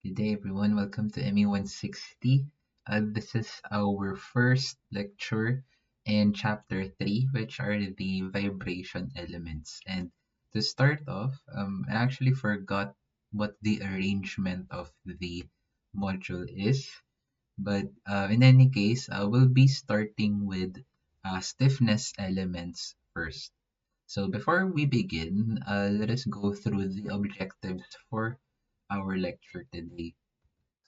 Good day, everyone. Welcome to ME 160. This is our first lecture in chapter 3, which are the vibration elements. And to start off, I actually forgot what the arrangement of the module is. But in any case, we'll be starting with stiffness elements first. So before we begin, let us go through the objectives for our lecture today.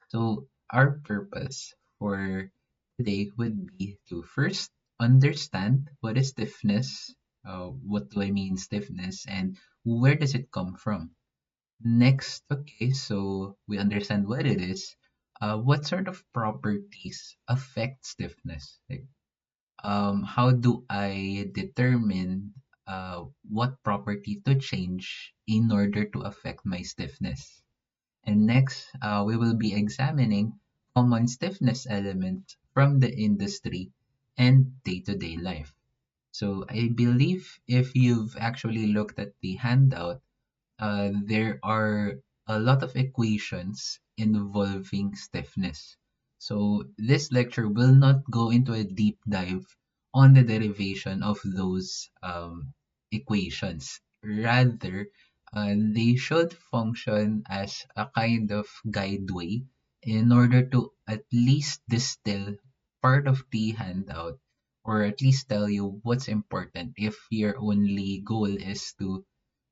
So our purpose for today would be to first understand what is stiffness, what do I mean stiffness, and where does it come from. Next, okay, so we understand what it is. What sort of properties affect stiffness? Like, how do I determine what property to change in order to affect my stiffness? And next, we will be examining common stiffness elements from the industry and day-to-day life. So I believe if you've actually looked at the handout, there are a lot of equations involving stiffness. So this lecture will not go into a deep dive on the derivation of those equations. Rather, they should function as a kind of guideway in order to at least distill part of the handout or at least tell you what's important if your only goal is to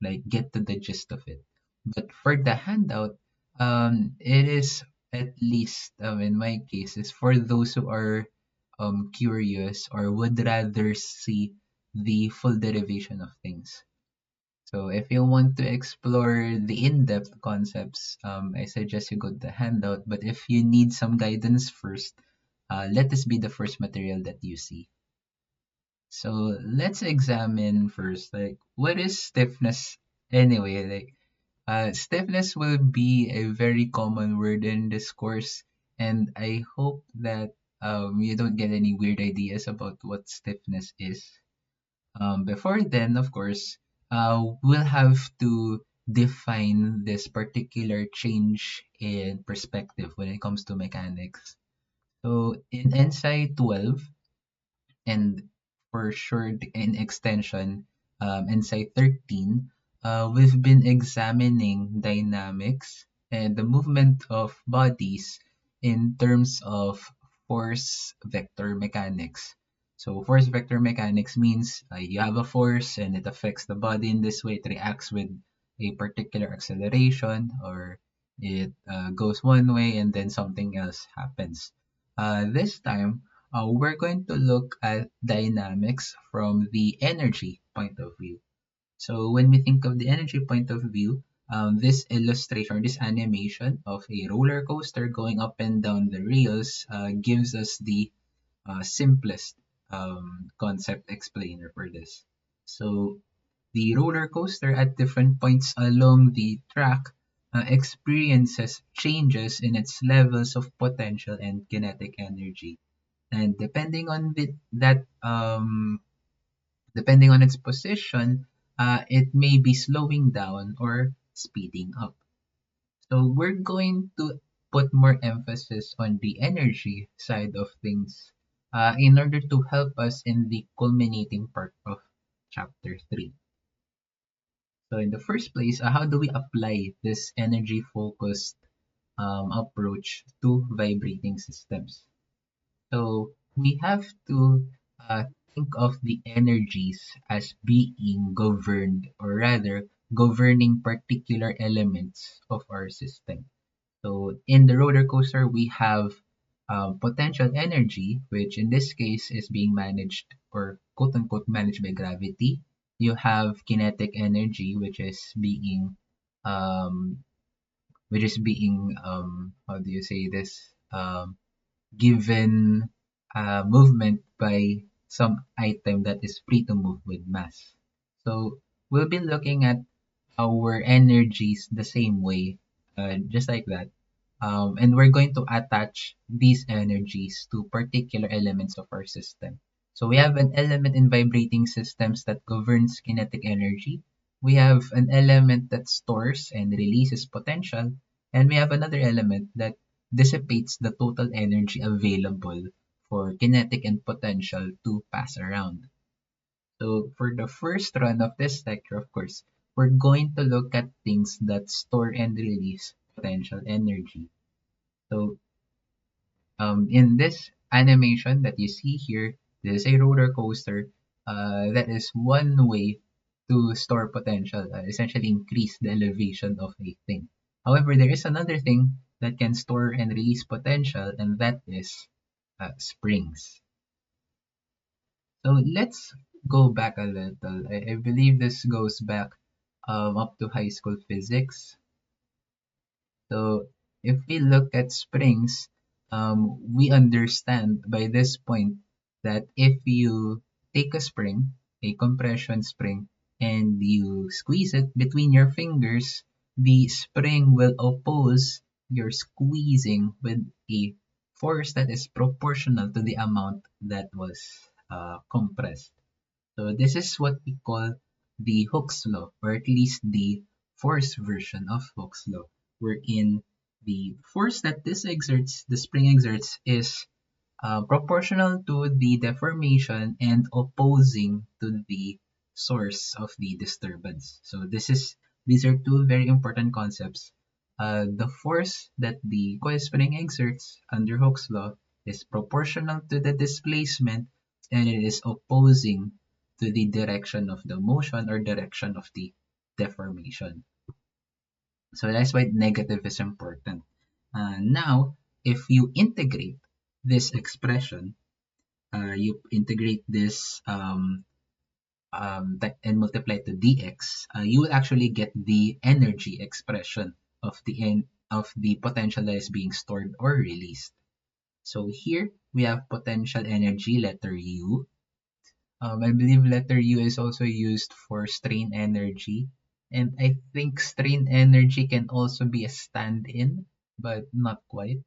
like get to the gist of it. But for the handout, it is at least in my case is for those who are curious or would rather see the full derivation of things. So if you want to explore the in-depth concepts, I suggest you go to the handout. But if you need some guidance first, let this be the first material that you see. So let's examine first, like, what is stiffness anyway? Like, stiffness will be a very common word in this course, and I hope that you don't get any weird ideas about what stiffness is. Before then, of course, we'll have to define this particular change in perspective when it comes to mechanics. So in NSI 12, and for sure in extension, NSI 13, we've been examining dynamics and the movement of bodies in terms of force vector mechanics. So force vector mechanics means you have a force and it affects the body in this way. It reacts with a particular acceleration or it goes one way and then something else happens. This time, we're going to look at dynamics from the energy point of view. So when we think of the energy point of view, this illustration or this animation of a roller coaster going up and down the rails gives us the simplest concept explainer for this. So the roller coaster at different points along the track experiences changes in its levels of potential and kinetic energy. And depending on its position, it may be slowing down or speeding up. So we're going to put more emphasis on the energy side of things in order to help us in the culminating part of chapter 3. So in the first place, how do we apply this energy focused approach to vibrating systems? So we have to think of the energies as being governed, or rather, governing particular elements of our system. So in the roller coaster, we have potential energy, which in this case is being managed or quote unquote managed by gravity. You have kinetic energy, um, which is being how do you say this given movement by some item that is free to move with mass. So we'll be looking at our energies the same way, just like that. And we're going to attach these energies to particular elements of our system. So we have an element in vibrating systems that governs kinetic energy. We have an element that stores and releases potential. And we have another element that dissipates the total energy available for kinetic and potential to pass around. So for the first run of this lecture, of course, we're going to look at things that store and release potential energy. So in this animation that you see here, this is a roller coaster. That is one way to store potential, essentially increase the elevation of a thing. However, there is another thing that can store and release potential, and that is springs. So let's go back a little. I believe this goes back up to high school physics. So if we look at springs, we understand by this point that if you take a spring, a compression spring, and you squeeze it between your fingers, the spring will oppose your squeezing with a force that is proportional to the amount that was compressed. So this is what we call the Hooke's law, or at least the force version of Hooke's law, wherein the force that the spring exerts, is proportional to the deformation and opposing to the source of the disturbance. So these are two very important concepts. The force that the coil spring exerts under Hooke's law is proportional to the displacement, and it is opposing to the direction of the motion or direction of the deformation. So that's why negative is important. Now, if you integrate this expression, you integrate this and multiply to dx, you will actually get the energy expression of the potential that is being stored or released. So here we have potential energy, letter U. I believe letter U is also used for strain energy. And I think strain energy can also be a stand-in, but not quite.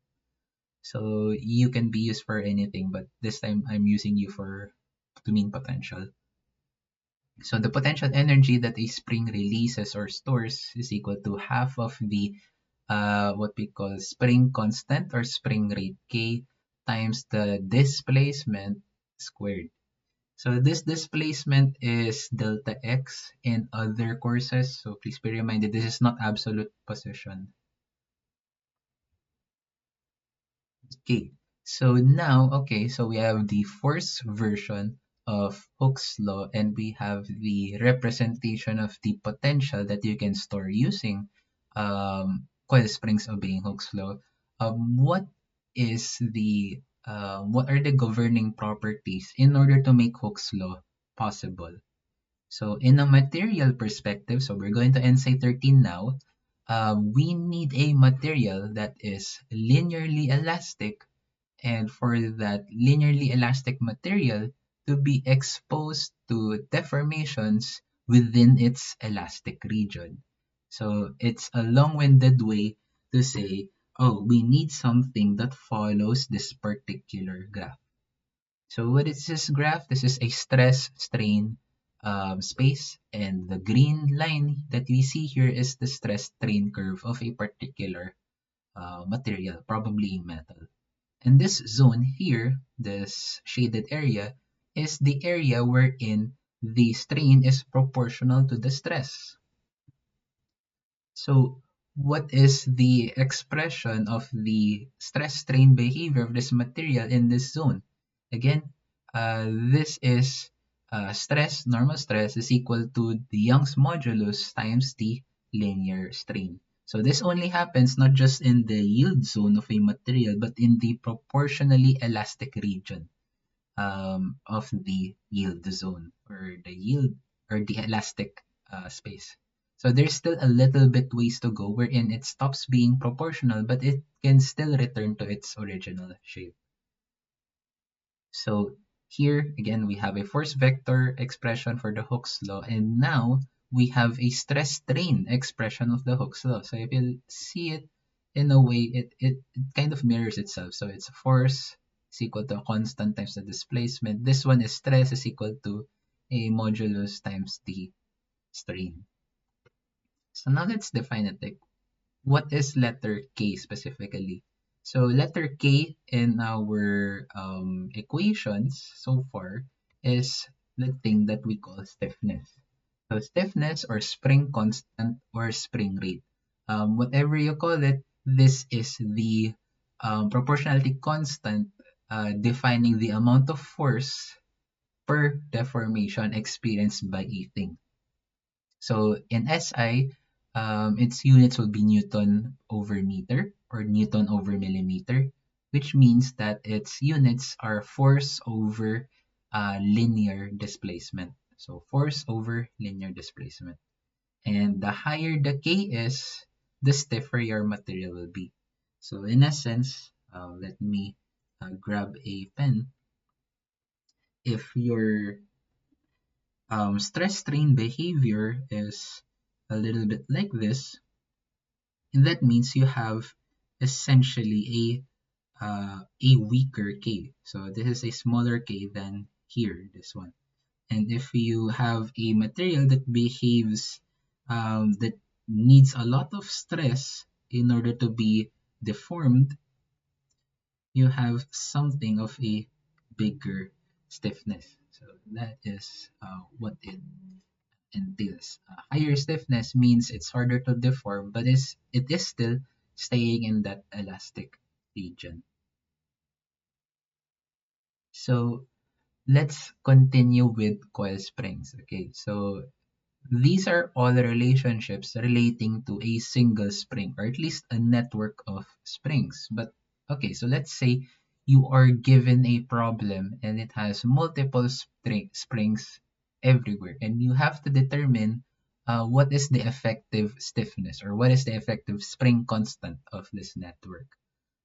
So U can be used for anything, but this time I'm using U to mean potential. So the potential energy that a spring releases or stores is equal to half of the what we call spring constant or spring rate K times the displacement squared. So this displacement is delta x in other courses. So please be reminded, this is not absolute position. Okay, so now, so we have the force version of Hooke's law, and we have the representation of the potential that you can store using coil springs obeying Hooke's law. What are the governing properties in order to make Hooke's law possible? So in a material perspective, so we're going to NSI 13 now, we need a material that is linearly elastic, and for that linearly elastic material to be exposed to deformations within its elastic region. So it's a long-winded way to say, oh, we need something that follows this particular graph. So what is this graph? This is a stress-strain space, and the green line that we see here is the stress-strain curve of a particular material, probably metal. And this zone here, this shaded area, is the area wherein the strain is proportional to the stress. So what is the expression of the stress-strain behavior of this material in this zone? Again, this is normal stress is equal to the Young's modulus times the linear strain. So this only happens not just in the yield zone of a material, but in the proportionally elastic region of the yield zone, or the yield, or the elastic space. So there's still a little bit ways to go wherein it stops being proportional, but it can still return to its original shape. So here again we have a force vector expression for the Hooke's law, and now we have a stress strain expression of the Hooke's law. So if you see it in a way, it kind of mirrors itself. So it's force is equal to a constant times the displacement. This one is stress is equal to a modulus times the strain. So now let's define it. what is letter K specifically? So letter K in our equations so far is the thing that we call stiffness. So stiffness or spring constant or spring rate. Whatever you call it, this is the proportionality constant defining the amount of force per deformation experienced by a thing. So in SI, its units will be Newton over meter or Newton over millimeter, which means that its units are force over linear displacement. So force over linear displacement. And the higher the K is, the stiffer your material will be. So in essence, let me grab a pen. If your stress strain behavior is a little bit like this, and that means you have essentially a weaker K. So this is a smaller K than here, this one. And if you have a material that behaves that needs a lot of stress in order to be deformed, you have something of a bigger stiffness. So that is what it entails. Higher stiffness means it's harder to deform, but it is still staying in that elastic region. So let's continue with coil springs. Okay, so these are all relationships relating to a single spring, or at least a network of springs. But okay, so let's say you are given a problem and it has multiple springs everywhere, and you have to determine what is the effective stiffness or what is the effective spring constant of this network.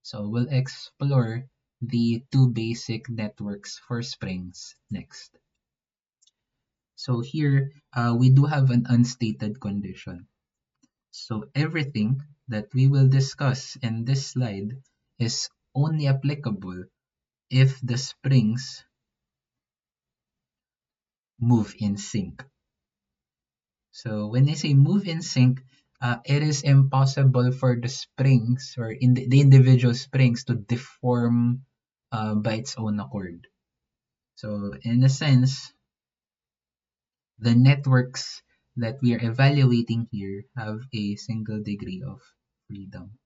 So we'll explore the two basic networks for springs next. So here, we do have an unstated condition. So everything that we will discuss in this slide is only applicable if the springs move in sync. So when I say move in sync, it is impossible for the springs or in the individual springs to deform by its own accord. So in a sense, the networks that we are evaluating here have a single degree of freedom.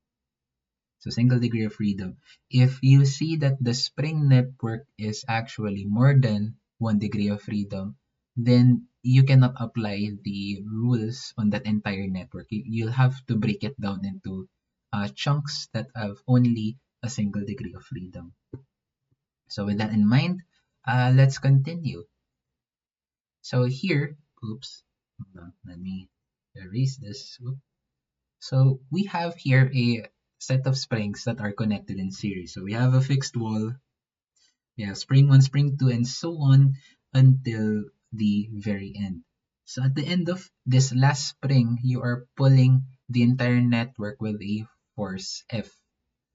So single degree of freedom. If you see that the spring network is actually more than 1 degree of freedom, then you cannot apply the rules on that entire network. You'll have to break it down into chunks that have only a single degree of freedom. So with that in mind, let's continue. So here, oops, hold on, let me erase this. So we have here a set of springs that are connected in series. So we have a fixed wall, we have spring 1, spring 2, and so on until the very end. So at the end of this last spring, you are pulling the entire network with a force F.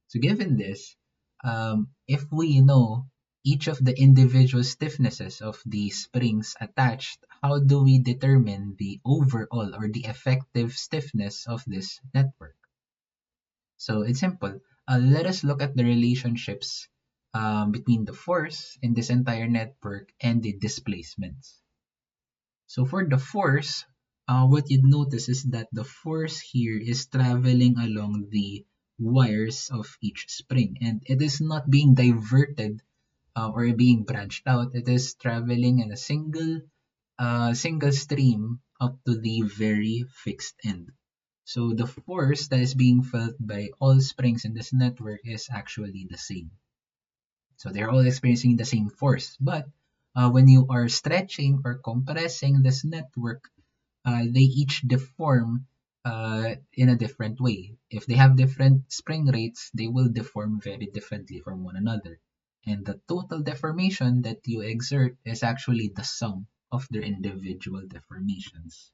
So given this, if we know each of the individual stiffnesses of the springs attached, how do we determine the overall or the effective stiffness of this network? So it's simple. Let us look at the relationships between the force in this entire network and the displacements. So for the force, what you'd notice is that the force here is traveling along the wires of each spring, and it is not being diverted or being branched out. It is traveling in a single stream up to the very fixed end. So the force that is being felt by all springs in this network is actually the same. So they're all experiencing the same force. But when you are stretching or compressing this network, they each deform in a different way. If they have different spring rates, they will deform very differently from one another. And the total deformation that you exert is actually the sum of their individual deformations.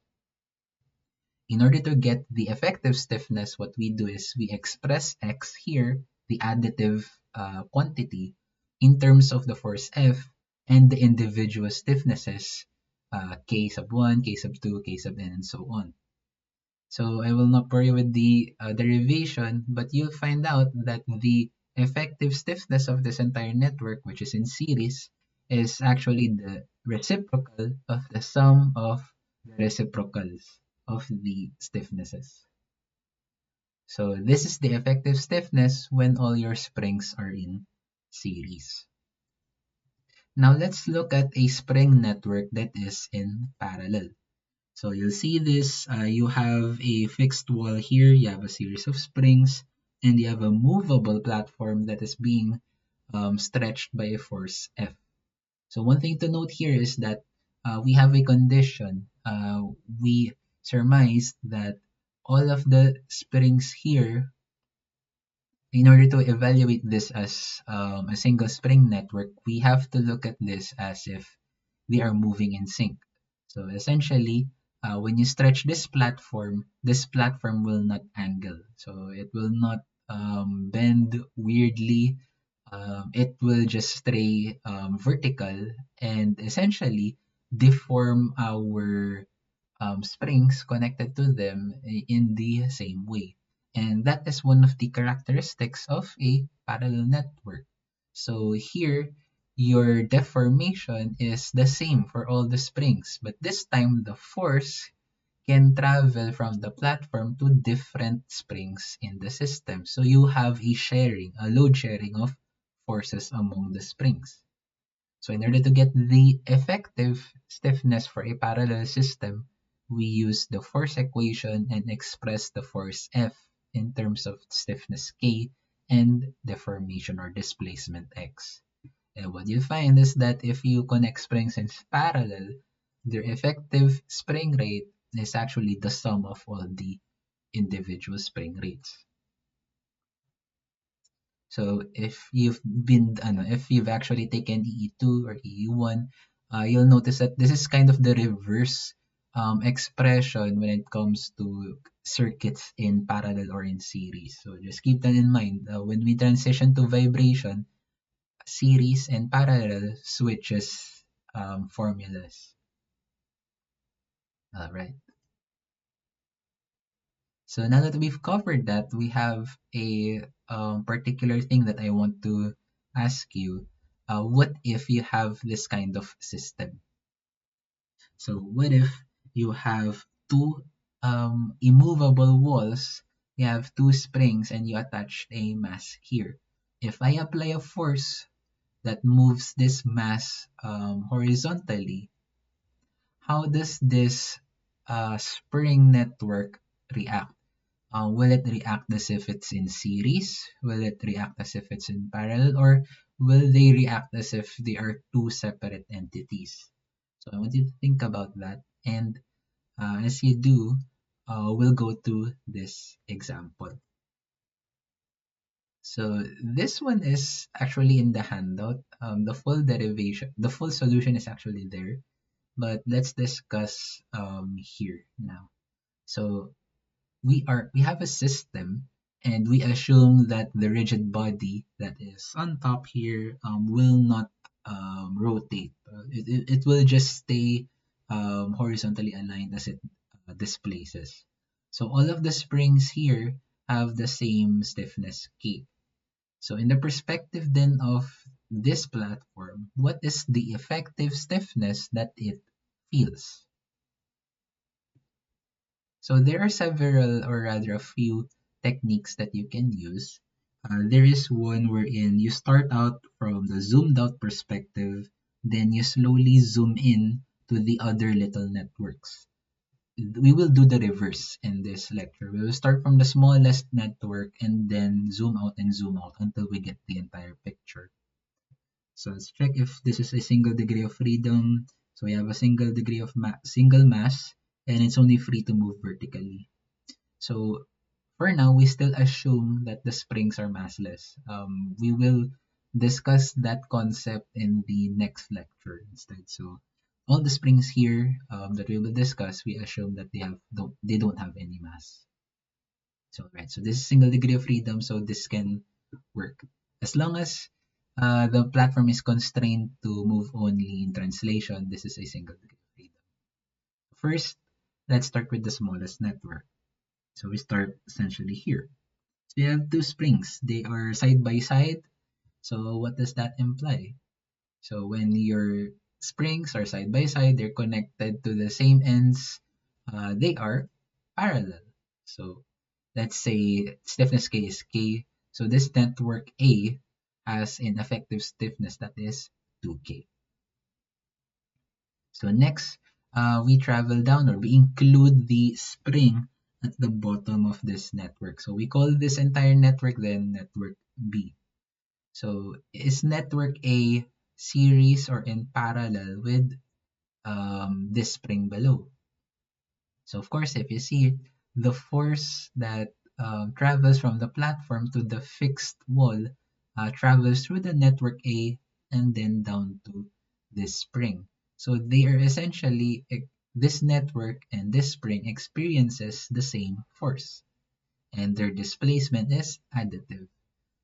In order to get the effective stiffness, what we do is we express x here, the additive quantity, in terms of the force F and the individual stiffnesses, k sub 1, k sub 2, k sub n, and so on. So I will not bore you with the derivation, but you'll find out that the effective stiffness of this entire network, which is in series, is actually the reciprocal of the sum of the reciprocals of the stiffnesses. So this is the effective stiffness when all your springs are in series. Now let's look at a spring network that is in parallel. So you'll see this, you have a fixed wall here, you have a series of springs, and you have a movable platform that is being stretched by a force F. So one thing to note here is that we have a condition. We surmised that all of the springs here, in order to evaluate this as a single spring network, we have to look at this as if they are moving in sync. So essentially, when you stretch this platform will not angle. So it will not bend weirdly. It will just stay vertical and essentially deform our springs connected to them in the same way. And that is one of the characteristics of a parallel network. So here, your deformation is the same for all the springs, but this time the force can travel from the platform to different springs in the system. So you have a load sharing of forces among the springs. So in order to get the effective stiffness for a parallel system, we use the force equation and express the force F in terms of stiffness K and deformation or displacement X. And what you find is that if you connect springs in parallel, their effective spring rate is actually the sum of all the individual spring rates. So if you've actually taken EE2 or EE1, you'll notice that this is kind of the reverse expression when it comes to circuits in parallel or in series. So just keep that in mind. When we transition to vibration, series and parallel switches formulas. All right. So now that we've covered that, we have a particular thing that I want to ask you. What if you have this kind of system? So what if you have two immovable walls, you have two springs, and you attach a mass here. If I apply a force that moves this mass horizontally, how does this spring network react? Will it react as if it's in series? Will it react as if it's in parallel? Or will they react as if they are two separate entities? So I want you to think about that. And as you do, we'll go to this example. So this one is actually in the handout. The full solution is actually there. But let's discuss here now. So we have a system and we assume that the rigid body that is on top here will not rotate. It will just stay horizontally aligned as it displaces. So all of the springs here have the same stiffness K. So in the perspective then of this platform, what is the effective stiffness that it feels? So there are several, or rather a few, techniques that you can use. There is one wherein you start out from the zoomed out perspective, then you slowly zoom in to the other little networks. We will do the reverse in this lecture. We will start from the smallest network and then zoom out until we get the entire picture. So let's check if this is a single degree of freedom. So we have a single degree of single mass, and it's only free to move vertically. So for now, we still assume that the springs are massless. We will discuss that concept in the next lecture instead. So all the springs here that we will discuss, we assume that they don't have any mass. So right, so this is single degree of freedom, so this can work as long as the platform is constrained to move only in translation. This is a single degree of freedom. First, let's start with the smallest network. So we start essentially here. So we have two springs. They are side by side. So what does that imply? So when your springs are side by side, they're connected to the same ends. They are parallel. So let's say stiffness K is K. So this network A has an effective stiffness that is 2K. So next, we travel down or we include the spring at the bottom of this network. So we call this entire network then network B. So is network A series or in parallel with this spring below? So of course, if you see it, the force that travels from the platform to the fixed wall travels through the network A and then down to this spring. So they are essentially, this network and this spring experiences the same force and their displacement is additive.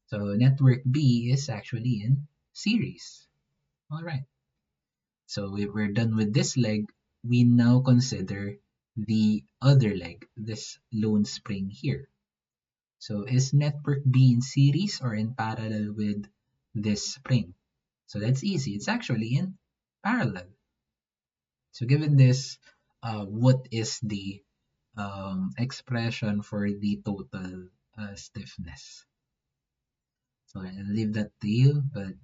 So network B is actually in series. All right. So if we're done with this leg, we now consider the other leg, this lone spring here. So is network B in series or in parallel with this spring? So that's easy. It's actually in parallel. So given this, what is the expression for the total stiffness? So I'll leave that to you. But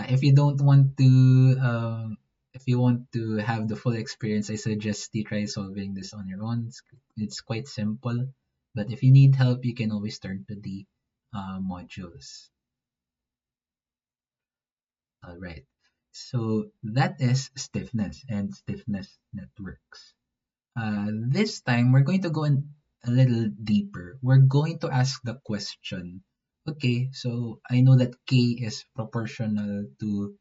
if you don't want to, if you want to have the full experience, I suggest you try solving this on your own. It's quite simple. But if you need help, you can always turn to the modules. All right. So that is stiffness and stiffness networks. This time, we're going to go in a little deeper. We're going to ask the question, okay, so I know that K is proportional to,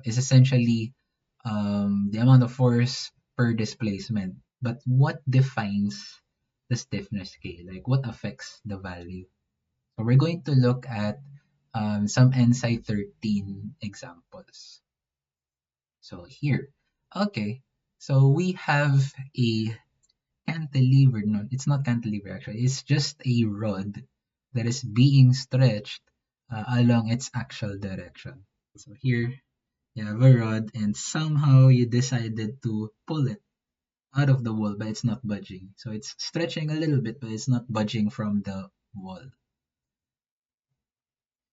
is essentially the amount of force per displacement. But what defines the stiffness K? Like what affects the value? So we're going to look at some NSI 13 examples. So here, okay, so we have a cantilever. No, it's not cantilever actually. It's just a rod that is being stretched along its actual direction. So here you have a rod and somehow you decided to pull it out of the wall, but it's not budging. So it's stretching a little bit, but it's not budging from the wall.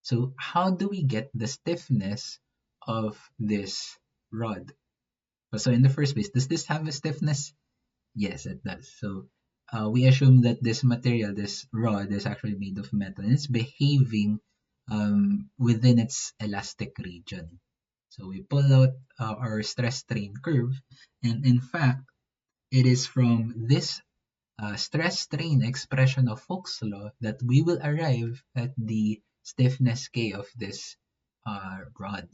So how do we get the stiffness of this rod? So in the first place, does this have a stiffness? Yes, it does. So we assume that this material, this rod, is actually made of metal and it's behaving within its elastic region. So we pull out our stress strain curve, and in fact, it is from this stress strain expression of Hooke's law that we will arrive at the stiffness K of this rod.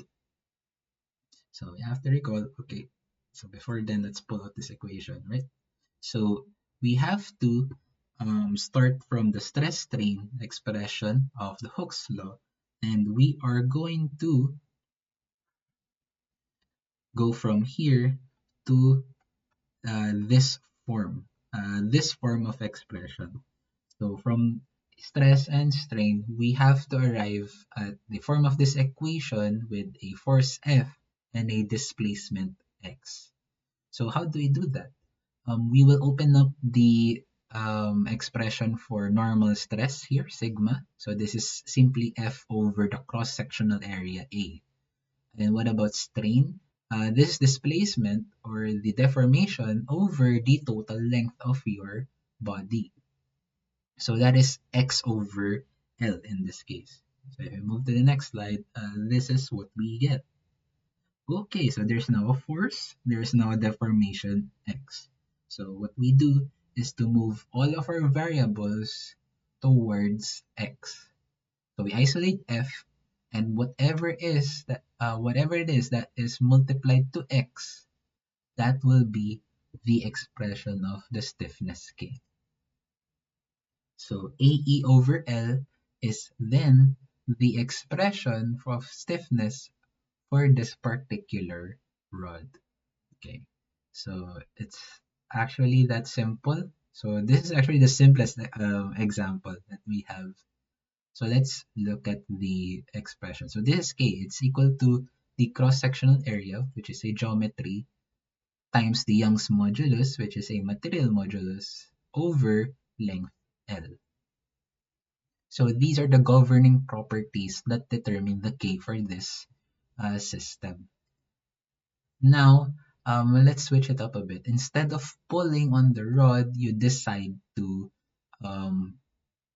So you have to recall, okay, so before then, let's pull out this equation, right? So we have to start from the stress strain expression of the Hooke's law, and we are going to go from here to this form of expression. So from stress and strain, we have to arrive at the form of this equation with a force F and a displacement x. So how do we do that? We will open up the expression for normal stress here, sigma. So this is simply F over the cross-sectional area A. And what about strain? This displacement or the deformation over the total length of your body. So that is X over L in this case. So if we move to the next slide, this is what we get. Okay, so there's now a force, there's now a deformation x. So what we do is to move all of our variables towards x. So we isolate f, and whatever it is that is multiplied to x, that will be the expression of the stiffness K. So AE over L is then the expression of stiffness for this particular rod. Okay, so it's actually that simple. So this is actually the simplest example that we have. So let's look at the expression. So this is K. It's equal to the cross-sectional area, which is a geometry, times the Young's modulus, which is a material modulus, over length L. So these are the governing properties that determine the K for this system. Now, let's switch it up a bit. Instead of pulling on the rod, you decide to um,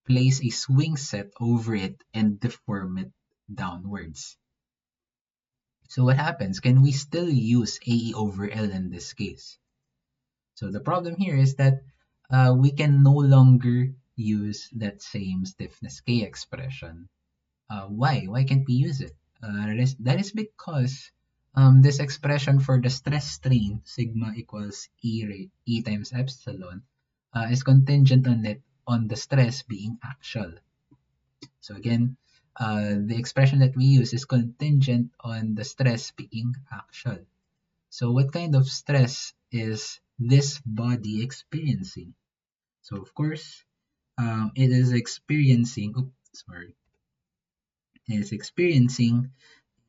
place a swing set over it and deform it downwards. So what happens? Can we still use AE over L in this case? So the problem here is that we can no longer use that same stiffness K expression. Why? Why can't we use it? That is because this expression for the stress strain sigma equals E times epsilon is contingent on the stress being axial. So again, the expression that we use is contingent on the stress being axial. So what kind of stress is this body experiencing? So of course, it is experiencing. Oops, sorry. It is experiencing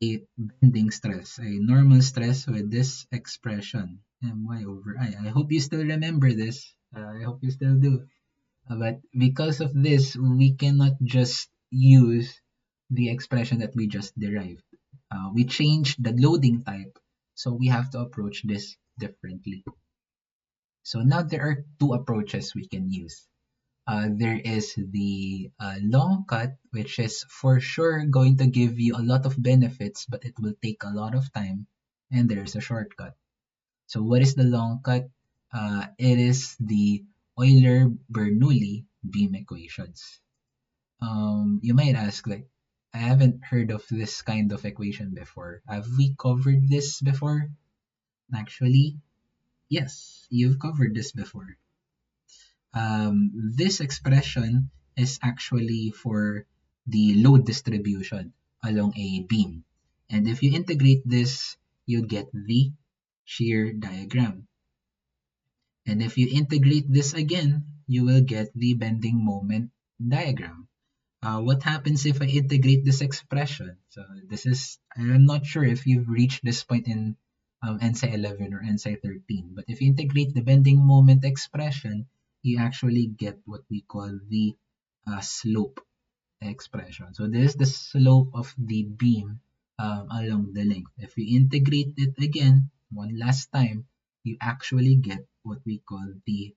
a bending stress, a normal stress with this expression, my over I. I hope you still remember this. I hope you still do. But because of this, we cannot just use the expression that we just derived. We changed the loading type, so we have to approach this differently. So now there are two approaches we can use. There is the long cut, which is for sure going to give you a lot of benefits, but it will take a lot of time. And there's a shortcut. So what is the long cut? It is the Euler-Bernoulli beam equations. You might ask, like, I haven't heard of this kind of equation before. Have we covered this before? Actually, yes, you've covered this before. This expression is actually for the load distribution along a beam. And if you integrate this, you get the shear diagram. And if you integrate this again, you will get the bending moment diagram. What happens if I integrate this expression? So I'm not sure if you've reached this point in NSI 11 or NSI 13, but if you integrate the bending moment expression, you actually get what we call the slope expression. So this is the slope of the beam along the length. If you integrate it again, one last time, you actually get what we call the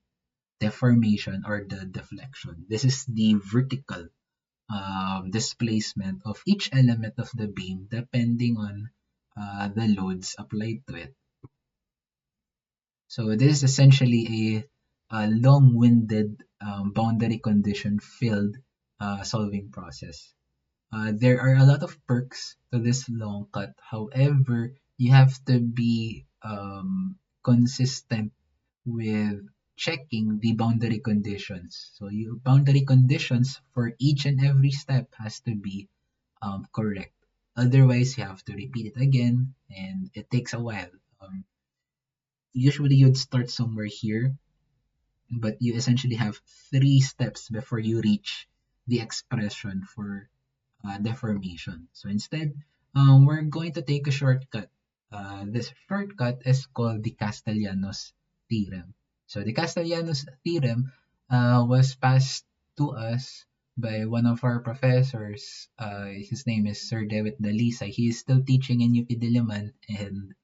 deformation or the deflection. This is the vertical displacement of each element of the beam depending on the loads applied to it. So this is essentially a long-winded boundary condition filled solving process. There are a lot of perks to this long cut. However, you have to be consistent with checking the boundary conditions. So your boundary conditions for each and every step has to be correct. Otherwise, you have to repeat it again, and it takes a while. Usually, you'd start somewhere here, but you essentially have three steps before you reach the expression for deformation. So instead, we're going to take a shortcut. This shortcut is called the Castellanos theorem. So the Castellanos theorem was passed to us by one of our professors. His name is Sir Dewitt Dalisa. He is still teaching in UP Diliman, and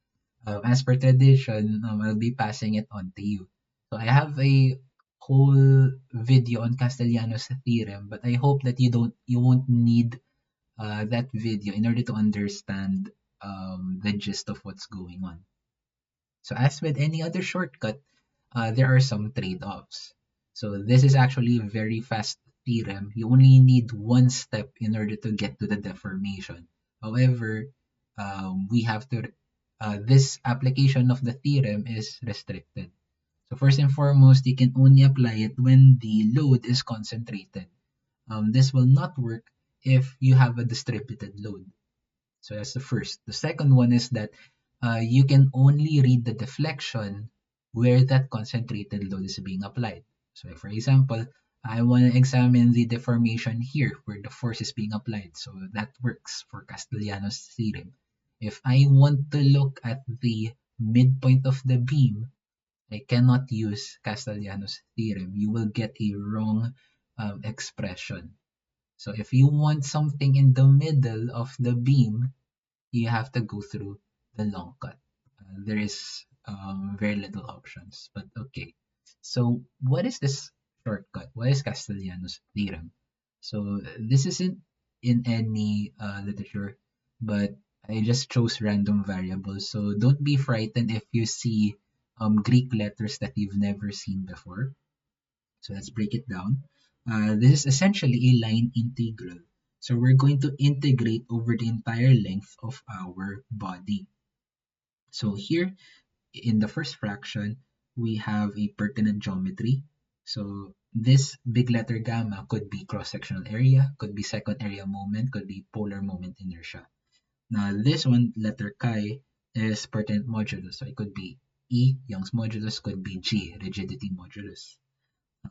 as per tradition, I'll be passing it on to you. So I have a whole video on Castellanos theorem, but I hope that you won't need that video in order to understand the gist of what's going on. So as with any other shortcut, there are some trade-offs. So this is actually a very fast theorem. You only need one step in order to get to the deformation. However, we have to this application of the theorem is restricted. So first and foremost, you can only apply it when the load is concentrated. This will not work if you have a distributed load. So that's the first. The second one is that you can only read the deflection where that concentrated load is being applied. So for example, I want to examine the deformation here where the force is being applied. So that works for Castellanos theorem. If I want to look at the midpoint of the beam, I cannot use Castellanos theorem. You will get a wrong expression. So if you want something in the middle of the beam, you have to go through the long cut. There is very little options, but okay. So what is this shortcut? What is Castellanos theorem? So this isn't in any literature, but I just chose random variables. So don't be frightened if you see Greek letters that you've never seen before. So let's break it down. This is essentially a line integral. So we're going to integrate over the entire length of our body. So here in the first fraction, we have a pertinent geometry. So this big letter gamma could be cross-sectional area, could be second area moment, could be polar moment inertia. Now this one, letter chi, is pertinent modulus. So it could be E, Young's modulus, could be G, rigidity modulus.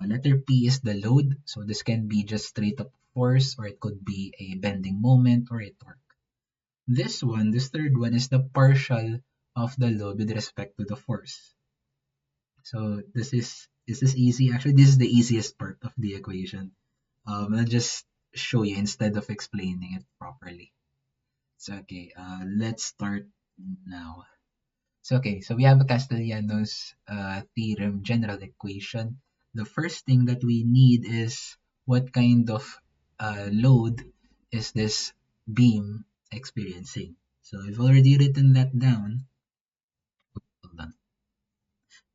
Letter P is the load. So this can be just straight up force, or it could be a bending moment or a torque. This one, this third one, is the partial of the load with respect to the force. So is this easy? Actually, this is the easiest part of the equation. I'll just show you instead of explaining it properly. So okay, let's start now. So okay, so we have a Castellanos theorem general equation. The first thing that we need is what kind of load is this beam experiencing. So I've already written that down. Hold on.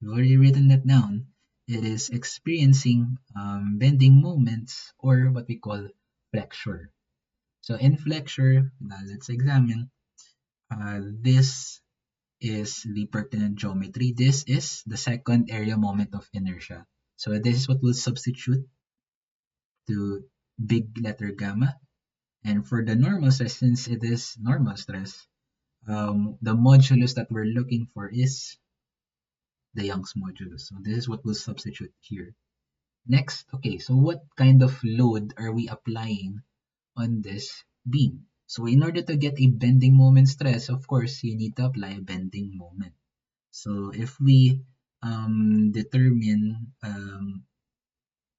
We've already written that down. It is experiencing bending moments or what we call flexure. So in flexure, now let's examine. This is the pertinent geometry. This is the second area moment of inertia. So this is what we'll substitute to big letter gamma. And for the normal stress, since it is normal stress, the modulus that we're looking for is the Young's modulus. So this is what we'll substitute here. Next, okay, so what kind of load are we applying on this beam? So in order to get a bending moment stress, of course, you need to apply a bending moment. So if we determine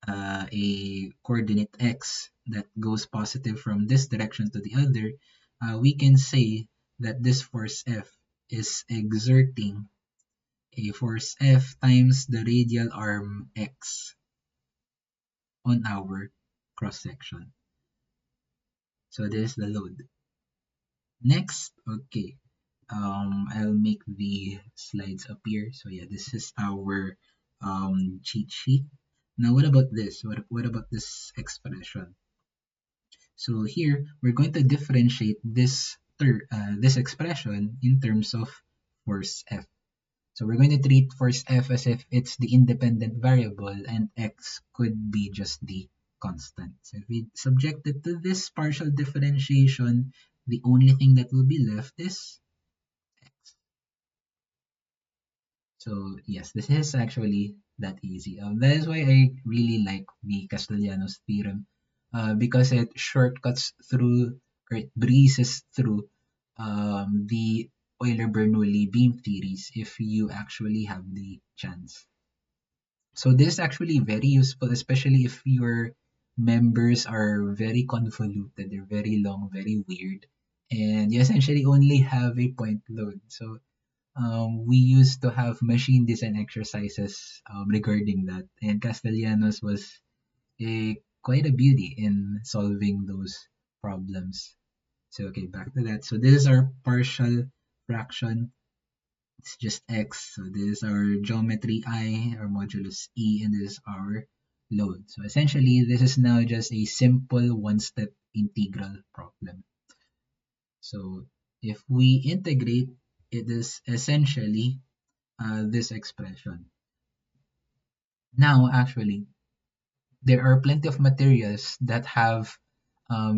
a coordinate x that goes positive from this direction to the other, we can say that this force F is exerting a force F times the radial arm x on our cross section. So this is the load. Next, okay, I'll make the slides appear. So yeah, this is our cheat sheet. Now what about this? What about this expression? So here we're going to differentiate this expression in terms of force F. So we're going to treat force F as if it's the independent variable and x could be just the constant. So if we subject it to this partial differentiation, the only thing that will be left is x. So yes, this is actually that easy. That is why I really like the Castellanos theorem because it shortcuts through or it breezes through the Euler-Bernoulli beam theories if you actually have the chance. So this is actually very useful, especially if your members are very convoluted, they're very long, very weird, and you essentially only have a point load. So we used to have machine design exercises regarding that, and Castellanos was a quite a beauty in solving those problems. So okay, back to that. So this is our partial fraction. It's just x. So this is our geometry I, our modulus E, and this is our load. So essentially, this is now just a simple one-step integral problem. So if we integrate, it is essentially this expression. Now, actually, there are plenty of materials that have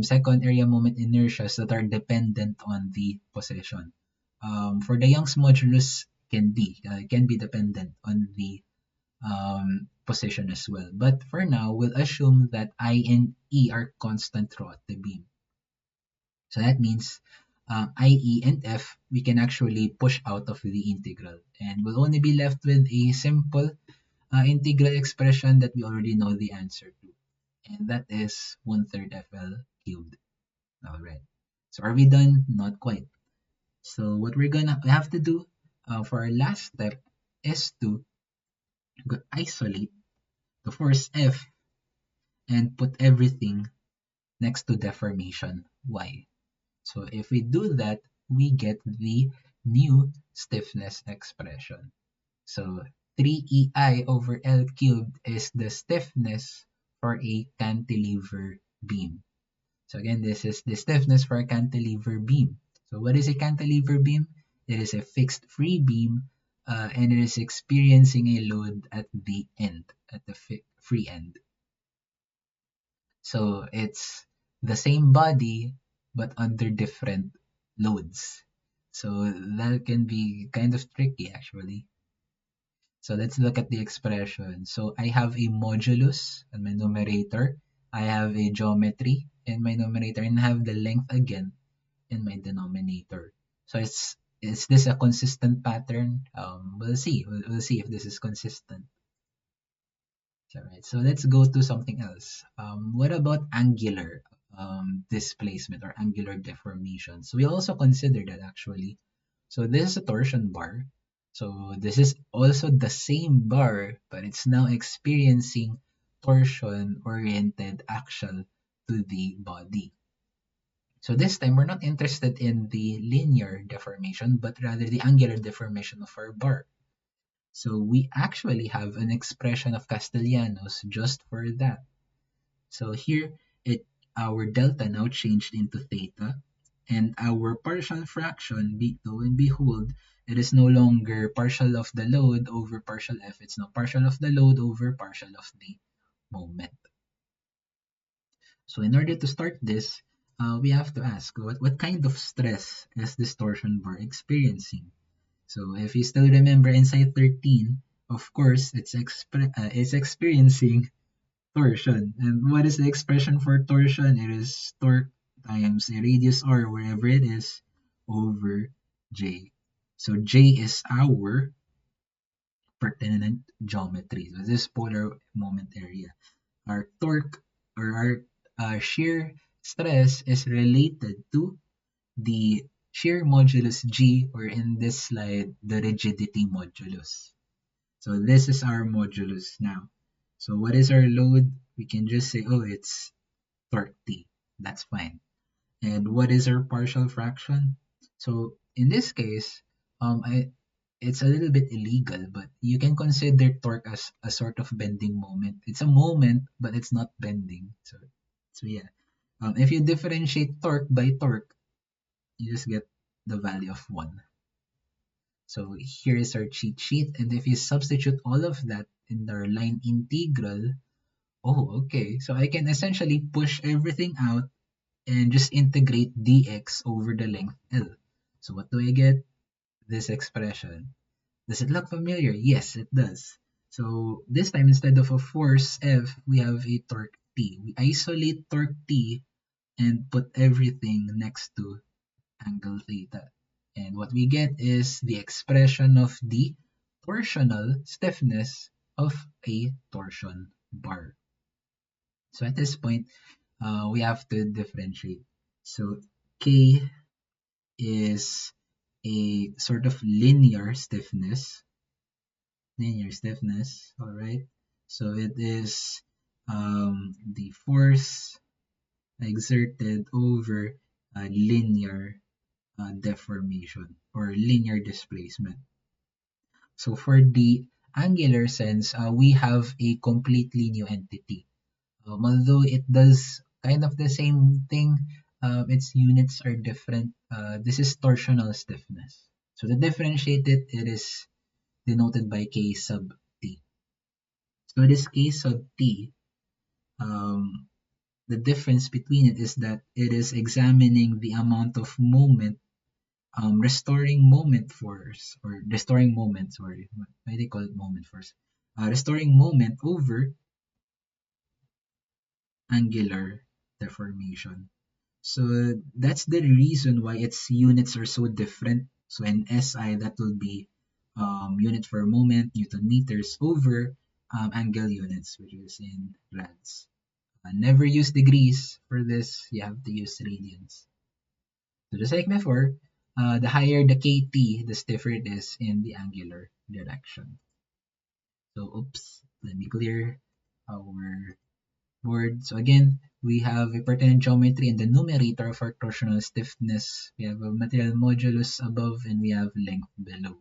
second area moment inertias that are dependent on the position. For the Young's modulus can be dependent on the position as well. But for now, we'll assume that I and E are constant throughout the beam. So that means I, E, and F, we can actually push out of the integral. And we'll only be left with a simple integral expression that we already know the answer to. And that is 1/3 FL cubed. All right. So are we done? Not quite. So what we have to do for our last step is to isolate the force F and put everything next to deformation Y. So if we do that, we get the new stiffness expression. So 3EI over L cubed is the stiffness for a cantilever beam. So again, this is the stiffness for a cantilever beam. So what is a cantilever beam? It is a fixed free beam and it is experiencing a load at the end, at the free end. So it's the same body but under different loads. So that can be kind of tricky actually. So let's look at the expression. So I have a modulus in my numerator. I have a geometry in my numerator and have the length again in my denominator. So is this a consistent pattern? We'll see. We'll see if this is consistent. All right. So let's go to something else. What about angular displacement or angular deformation? So we also consider that actually. So this is a torsion bar. So this is also the same bar, but it's now experiencing torsion-oriented action to the body. So this time, we're not interested in the linear deformation, but rather the angular deformation of our bar. So we actually have an expression of Castellanos just for that. So here, our delta now changed into theta, and our partial fraction, lo and behold, it is no longer partial of the load over partial F. It's now partial of the load over partial of the moment. So in order to start this, we have to ask what kind of stress is this torsion bar experiencing? So if you still remember inside 13, of course, it's experiencing torsion. And what is the expression for torsion? It is torque times a radius r, wherever it is, over J. So J is our pertinent geometry. So this polar moment area. Our torque or our shear stress is related to the shear modulus G, or in this slide, the rigidity modulus. So this is our modulus now. So what is our load? We can just say, oh, it's torque T. That's fine. And what is our partial fraction? So in this case, it's a little bit illegal, but you can consider torque as a sort of bending moment. It's a moment, but it's not bending. So yeah. If you differentiate torque by torque, you just get the value of 1. So here is our cheat sheet. And if you substitute all of that in our line integral, oh, okay. So I can essentially push everything out and just integrate dx over the length L. So what do I get? This expression. Does it look familiar? Yes, it does. So this time, instead of a force F, we have a torque T. We isolate torque T and put everything next to angle theta. And what we get is the expression of the torsional stiffness of a torsion bar. So at this point, we have to differentiate. So K is a sort of linear stiffness. All right. So it is the force exerted over a linear deformation or linear displacement. So for the angular sense, we have a completely new entity. Although it does kind of the same thing, its units are different. This is torsional stiffness. So to differentiate it, it is denoted by K sub T. So this K sub T, the difference between it is that it is examining the amount of moment, restoring moment force, or restoring moment, sorry, why do they call it moment force? restoring moment over angular deformation. So that's the reason why its units are so different. So in SI, that will be unit for moment, Newton meters, over angle units, which is in rads. Never use degrees for this, you have to use radians. So just like before, the higher the KT, the stiffer it is in the angular direction. So oops, let me clear our board. So again, we have a pertinent geometry in the numerator of our torsional stiffness. We have a material modulus above and we have length below.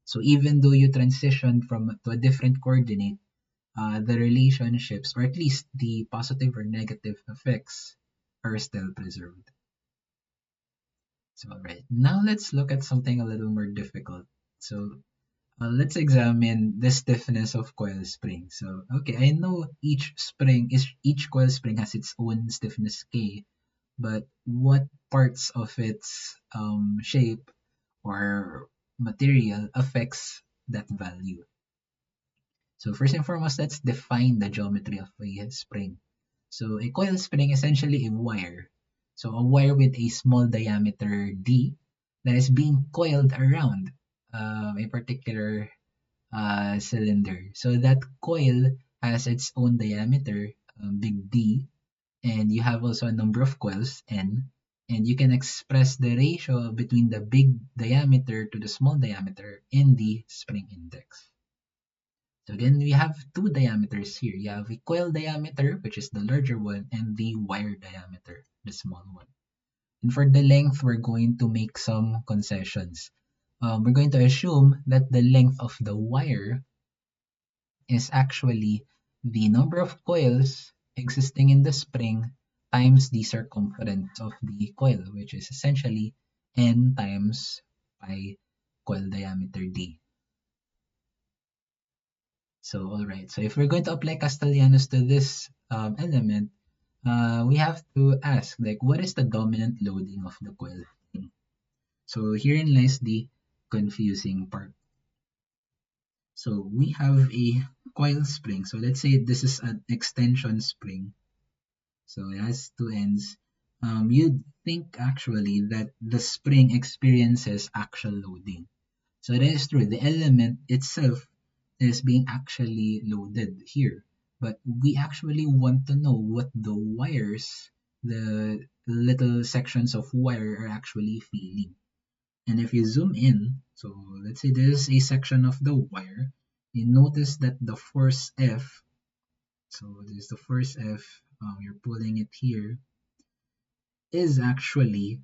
So even though you transition from to a different coordinate, the relationships, or at least the positive or negative effects, are still preserved. So alright, now let's look at something a little more difficult. So let's examine the stiffness of coil spring. So, okay, I know each coil spring has its own stiffness K, but what parts of its shape or material affects that value? So first and foremost, let's define the geometry of a spring. So a coil spring is essentially a wire. So a wire with a small diameter D that is being coiled around a particular cylinder. So that coil has its own diameter, big D, and you have also a number of coils, N, and you can express the ratio between the big diameter to the small diameter in the spring index. So again, we have two diameters here. You have a coil diameter, which is the larger one, and the wire diameter, the small one. And for the length, we're going to make some concessions. We're going to assume that the length of the wire is actually the number of coils existing in the spring times the circumference of the coil, which is essentially n times pi coil diameter d. So, all right. So, if we're going to apply Castellanos to this element, we have to ask, like, what is the dominant loading of the coil spring? So, herein lies the confusing part. So, we have a coil spring. So, let's say this is an extension spring. So, it has two ends. You'd think actually that the spring experiences actual loading. So that is true. The element itself is being actually loaded here. But we actually want to know what the wires, the little sections of wire are actually feeling. And if you zoom in, so let's say this is a section of the wire, you notice that the force F, so this is the force F, you're pulling it here, is actually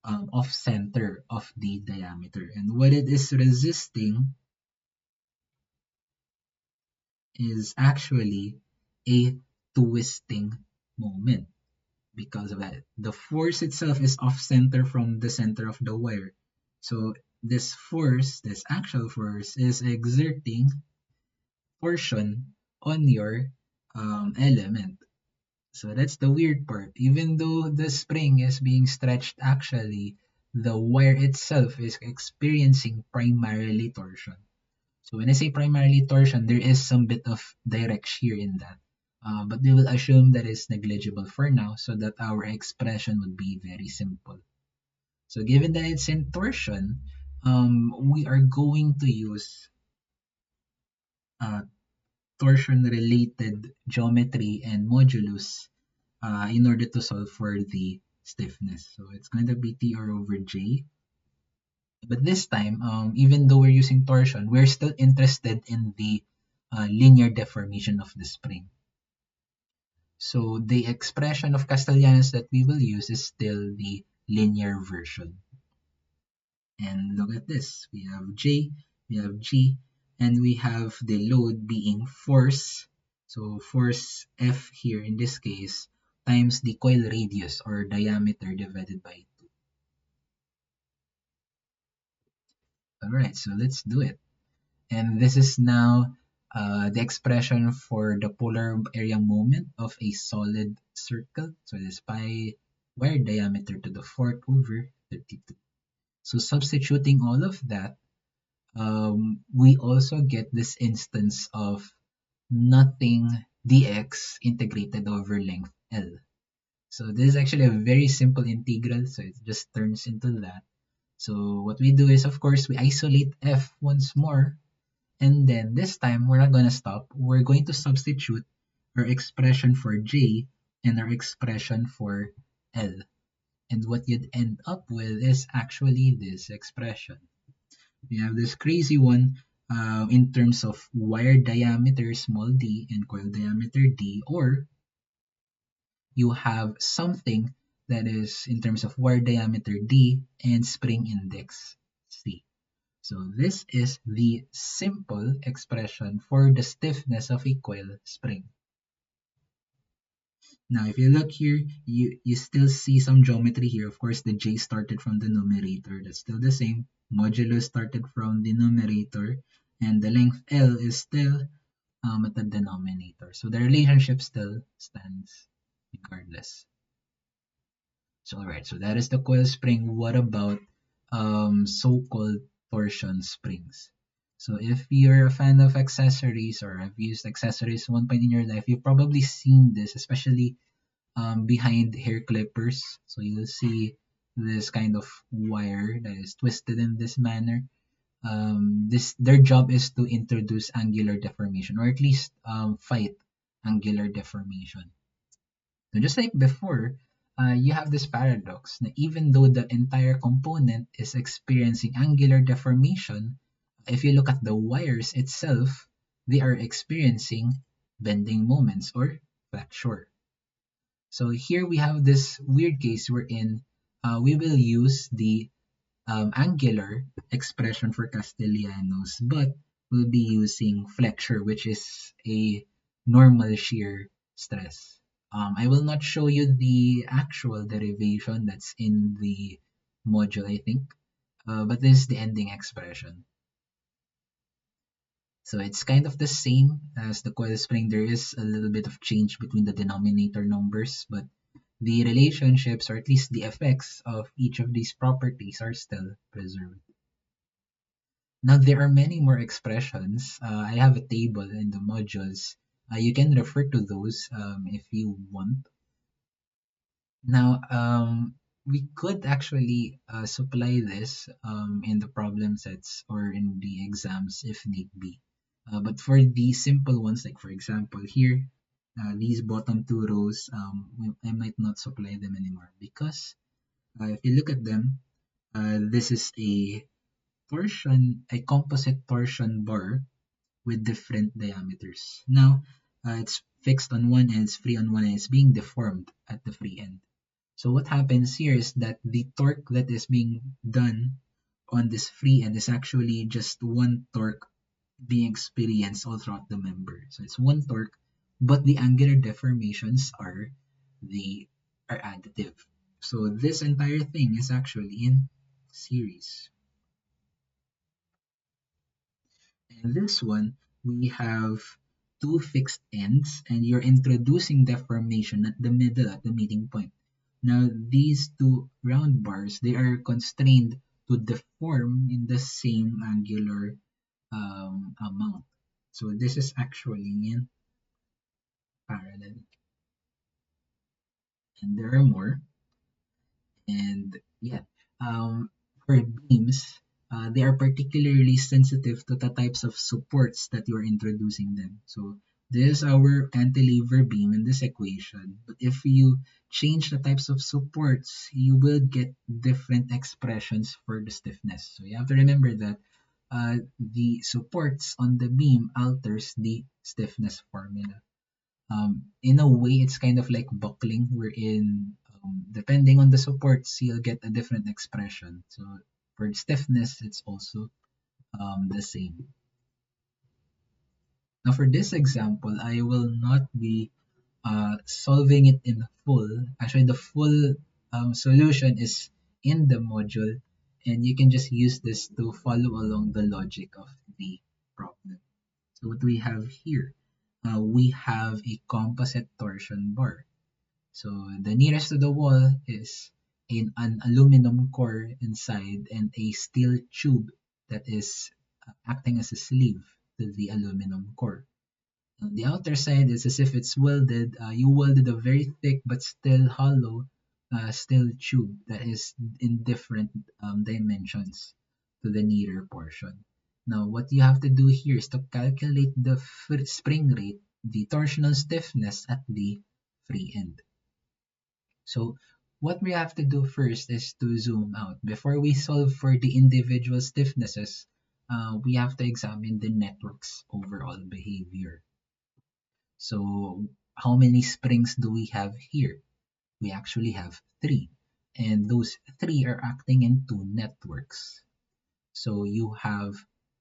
off center of the diameter. And what it is resisting is actually a twisting moment because of that. The force itself is off center from the center of the wire. So this force, this actual force, is exerting torsion on your element. So that's the weird part. Even though the spring is being stretched, actually, the wire itself is experiencing primarily torsion. So when I say primarily torsion, there is some bit of direct shear in that. But we will assume that is negligible for now so that our expression would be very simple. So given that it's in torsion, we are going to use uh, torsion-related geometry and modulus in order to solve for the stiffness. So it's going to be TR over J. But this time, even though we're using torsion, we're still interested in the linear deformation of the spring. So the expression of Castellanos that we will use is still the linear version. And look at this. We have J, we have G, and we have the load being force. So force F here in this case times the coil radius or diameter divided by 2. Alright, so let's do it. And this is now the expression for the polar area moment of a solid circle. So this pi wire diameter to the fourth over 32. So substituting all of that, we also get this instance of nothing dx integrated over length L. So this is actually a very simple integral, so it just turns into that. So what we do is, of course, we isolate f once more, and then this time we're not going to stop. We're going to substitute our expression for j and our expression for L. And what you'd end up with is actually this expression. We have this crazy one in terms of wire diameter small d and coil diameter d, or you have something that is in terms of wire diameter d and spring index c. So this is the simple expression for the stiffness of a coil spring. Now, if you look here, you still see some geometry here. Of course, the j started from the numerator. That's still the same. Modulo started from the numerator. And the length L is still at the denominator. So the relationship still stands regardless. So, alright, so that is the coil spring. What about so-called torsion springs? So if you're a fan of accessories or have used accessories at one point in your life, you've probably seen this, especially behind hair clippers. So you'll see this kind of wire that is twisted in this manner. This their job is to introduce angular deformation, or at least fight angular deformation. So just like before, you have this paradox that even though the entire component is experiencing angular deformation, if you look at the wires itself, they are experiencing bending moments or flexure. So here we have this weird case wherein we will use the angular expression for Castellanos, but we'll be using flexure, which is a normal shear stress. I will not show you the actual derivation that's in the module, I think, but this is the ending expression. So it's kind of the same as the coil spring. There is a little bit of change between the denominator numbers, but the relationships, or at least the effects of each of these properties, are still preserved. Now, there are many more expressions. I have a table in the modules. You can refer to those if you want. Now, we could actually supply this in the problem sets or in the exams if need be. But for the simple ones, like for example here, these bottom two rows, I might not supply them anymore because if you look at them, this is a composite torsion bar with different diameters. Now, it's fixed on one end, it's free on one end, it's being deformed at the free end. So what happens here is that the torque that is being done on this free end is actually just one torque being experienced all throughout the member. So it's one torque, but the angular deformations are additive. So this entire thing is actually in series. In this one, we have two fixed ends and you're introducing deformation at the middle, at the meeting point. Now, these two round bars, they are constrained to deform in the same angular amount. So this is actually in parallel. And there are more. And yeah, for beams, they are particularly sensitive to the types of supports that you're introducing them. So this is our cantilever beam in this equation. But if you change the types of supports, you will get different expressions for the stiffness. So you have to remember that the supports on the beam alters the stiffness formula. In a way, it's kind of like buckling, wherein depending on the supports, you'll get a different expression. So for stiffness, it's also the same. Now for this example, I will not be solving it in full. Actually, the full solution is in the module, and you can just use this to follow along the logic of the problem. So what we have here? We have a composite torsion bar. So the nearest to the wall is an aluminum core inside and a steel tube that is acting as a sleeve to the aluminum core. On the outer side, it's as if it's welded. You welded a very thick but still hollow steel tube that is in different dimensions to the nearer portion. Now, what you have to do here is to calculate the spring rate, the torsional stiffness at the free end. So what we have to do first is to zoom out. Before we solve for the individual stiffnesses, we have to examine the network's overall behavior. So how many springs do we have here? We actually have three. And those three are acting in two networks. So you have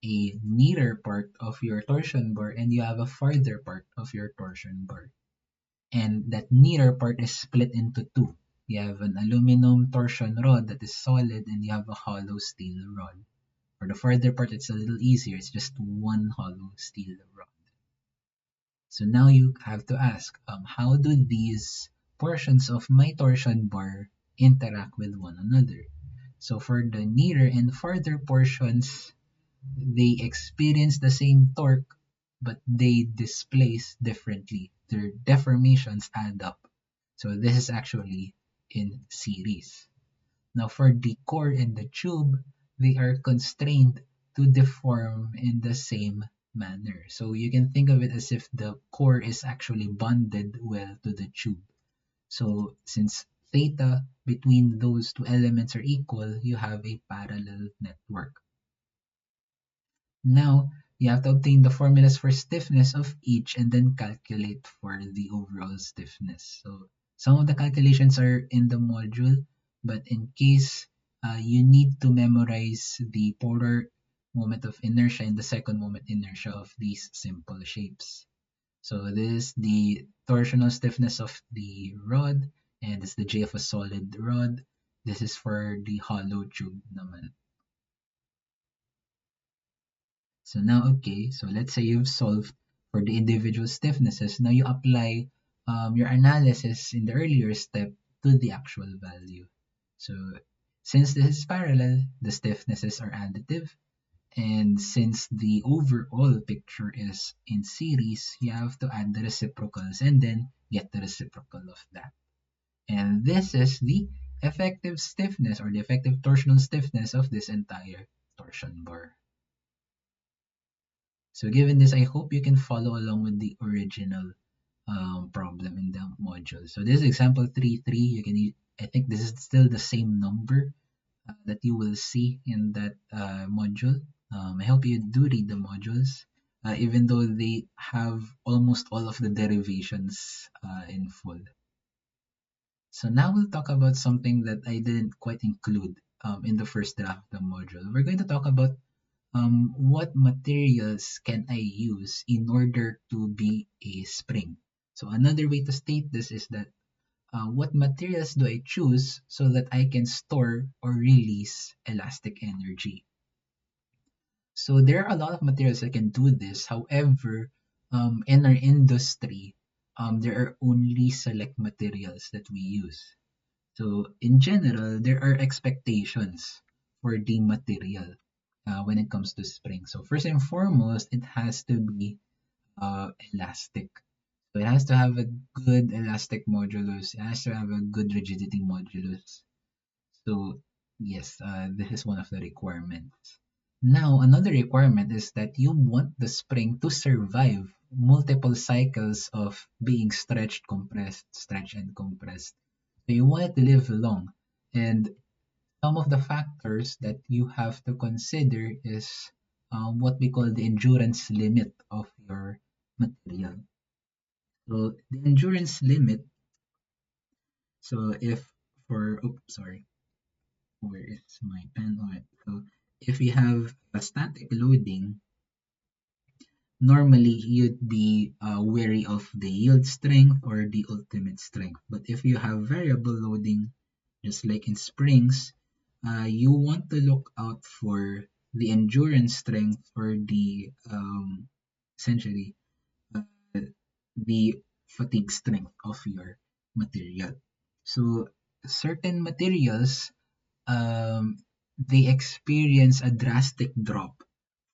a nearer part of your torsion bar and you have a farther part of your torsion bar. And that nearer part is split into two. You have an aluminum torsion rod that is solid and you have a hollow steel rod. For the farther part, it's a little easier. It's just one hollow steel rod. So now you have to ask, how do these portions of my torsion bar interact with one another? So for the nearer and farther portions, they experience the same torque, but they displace differently. Their deformations add up. So this is actually in series. Now for the core and the tube, they are constrained to deform in the same manner. So you can think of it as if the core is actually bonded well to the tube. So since theta between those two elements are equal, you have a parallel network. Now, you have to obtain the formulas for stiffness of each and then calculate for the overall stiffness. So some of the calculations are in the module, but in case you need to memorize the polar moment of inertia and the second moment inertia of these simple shapes. So this is the torsional stiffness of the rod, and this is the J of a solid rod. This is for the hollow tube naman. So now, okay, so let's say you've solved for the individual stiffnesses. Now you apply your analysis in the earlier step to the actual value. So since this is parallel, the stiffnesses are additive. And since the overall picture is in series, you have to add the reciprocals and then get the reciprocal of that. And this is the effective stiffness or the effective torsional stiffness of this entire torsion bar. So given this, I hope you can follow along with the original problem in the module. So this is example 3.3. You can, I think this is still the same number that you will see in that module. I hope you do read the modules, even though they have almost all of the derivations in full. So now we'll talk about something that I didn't quite include in the first draft of the module. We're going to talk about what materials can I use in order to be a spring? So another way to state this is that what materials do I choose so that I can store or release elastic energy? So there are a lot of materials that can do this. However, in our industry, there are only select materials that we use. So in general, there are expectations for the material when it comes to spring. So first and foremost, it has to be elastic. So it has to have a good elastic modulus. It has to have a good rigidity modulus. So yes, this is one of the requirements. Now, another requirement is that you want the spring to survive multiple cycles of being stretched, compressed, stretched, and compressed. So you want it to live long. And some of the factors that you have to consider is what we call the endurance limit of your material. So the endurance limit, so if for, oops, sorry, where is my pen? Alright, so if we have a static loading, normally you'd be wary of the yield strength or the ultimate strength. But if you have variable loading, just like in springs, you want to look out for the endurance strength or the essentially uh, the fatigue strength of your material. So certain materials they experience a drastic drop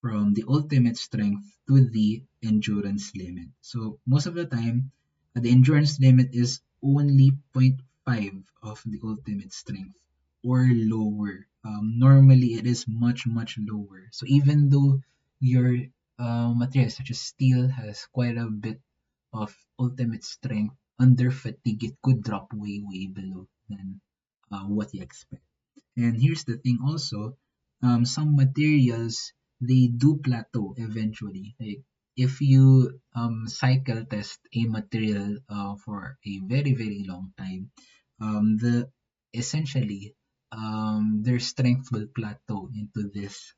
from the ultimate strength to the endurance limit. So most of the time, the endurance limit is only zero point 0.5 of the ultimate strength or lower. Normally, it is much, much lower. So even though your material such as steel has quite a bit of ultimate strength, under fatigue, it could drop way, way below than what you expect. And here's the thing also, some materials they do plateau eventually. Like if you cycle test a material for a very very long time, the essentially their strength will plateau into this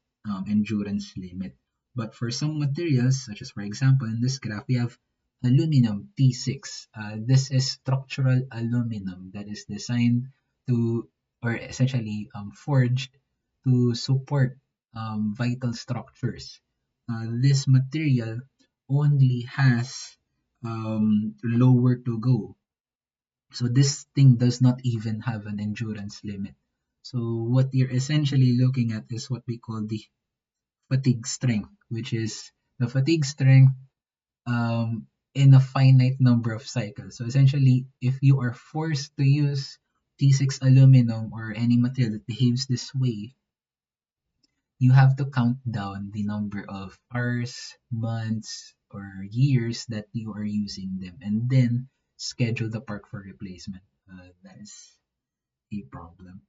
endurance limit. But for some materials, such as for example in this graph, we have aluminum T6. This is structural aluminum that is designed to or essentially forged to support vital structures. This material only has lower to go. So this thing does not even have an endurance limit. So what you're essentially looking at is what we call the fatigue strength, which is the fatigue strength in a finite number of cycles. So essentially, if you are forced to use T6 aluminum or any material that behaves this way, you have to count down the number of hours, months, or years that you are using them and then schedule the part for replacement. That is a problem.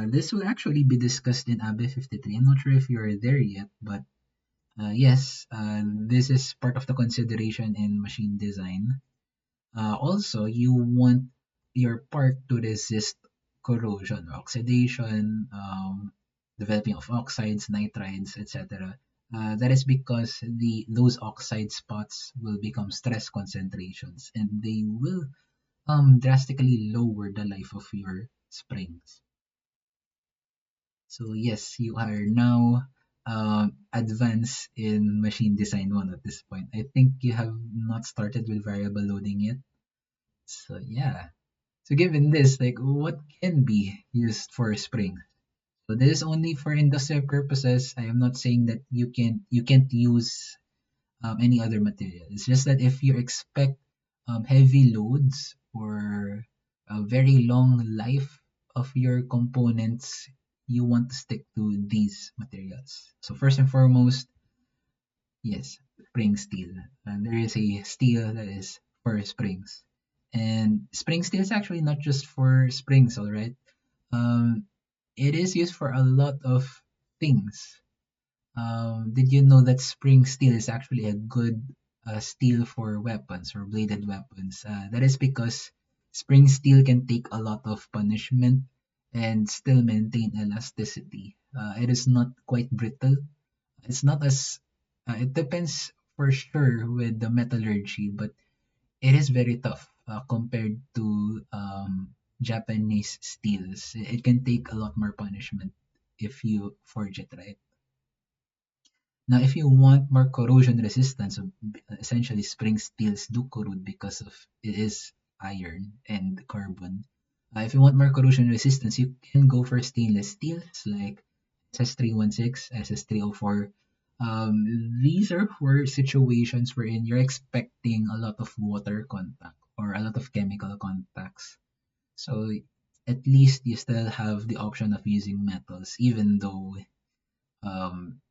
This will actually be discussed in AB 53. I'm not sure if you're there yet, but yes, this is part of the consideration in machine design. Also, you want your part to resist corrosion, oxidation, developing of oxides, nitrides, etc. That is because those oxide spots will become stress concentrations and they will drastically lower the life of your springs. So yes, you are now advanced in machine design 1 at this point. I think you have not started with variable loading yet. So yeah. So given this, like what can be used for spring? So this is only for industrial purposes. I am not saying that you can't use any other material. It's just that if you expect heavy loads or a very long life of your components, you want to stick to these materials. So first and foremost, yes, spring steel. And there is a steel that is for springs. And spring steel is actually not just for springs, all right? Um, it is used for a lot of things. Did you know that spring steel is actually a good steel for weapons or bladed weapons? That is because spring steel can take a lot of punishment and still maintain elasticity. It is not quite brittle. It's not as it depends for sure with the metallurgy, but it is very tough compared to Japanese steels. It can take a lot more punishment if you forge it right. Now, if you want more corrosion resistance, so essentially spring steels do corrode because of it is iron and carbon. If you want more corrosion resistance, you can go for stainless steels like SS316, SS304. These are for situations wherein you're expecting a lot of water contact or a lot of chemical contacts. So at least you still have the option of using metals, even though um,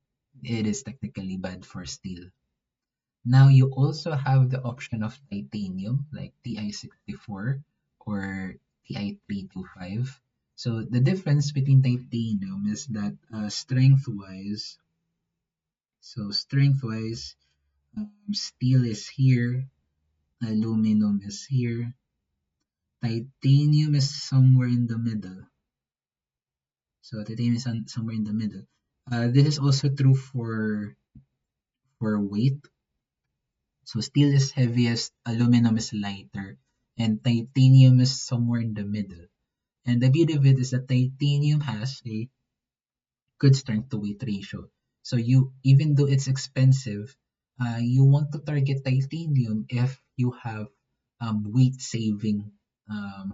it is technically bad for steel. Now you also have the option of titanium like TI64 or TI325. So the difference between titanium is that strength-wise, steel is here, aluminum is here, titanium is somewhere in the middle. So titanium is somewhere in the middle. This is also true for weight. So steel is heaviest, aluminum is lighter, and titanium is somewhere in the middle. And the beauty of it is that titanium has a good strength to weight ratio. So you, even though it's expensive, you want to target titanium if you have weight saving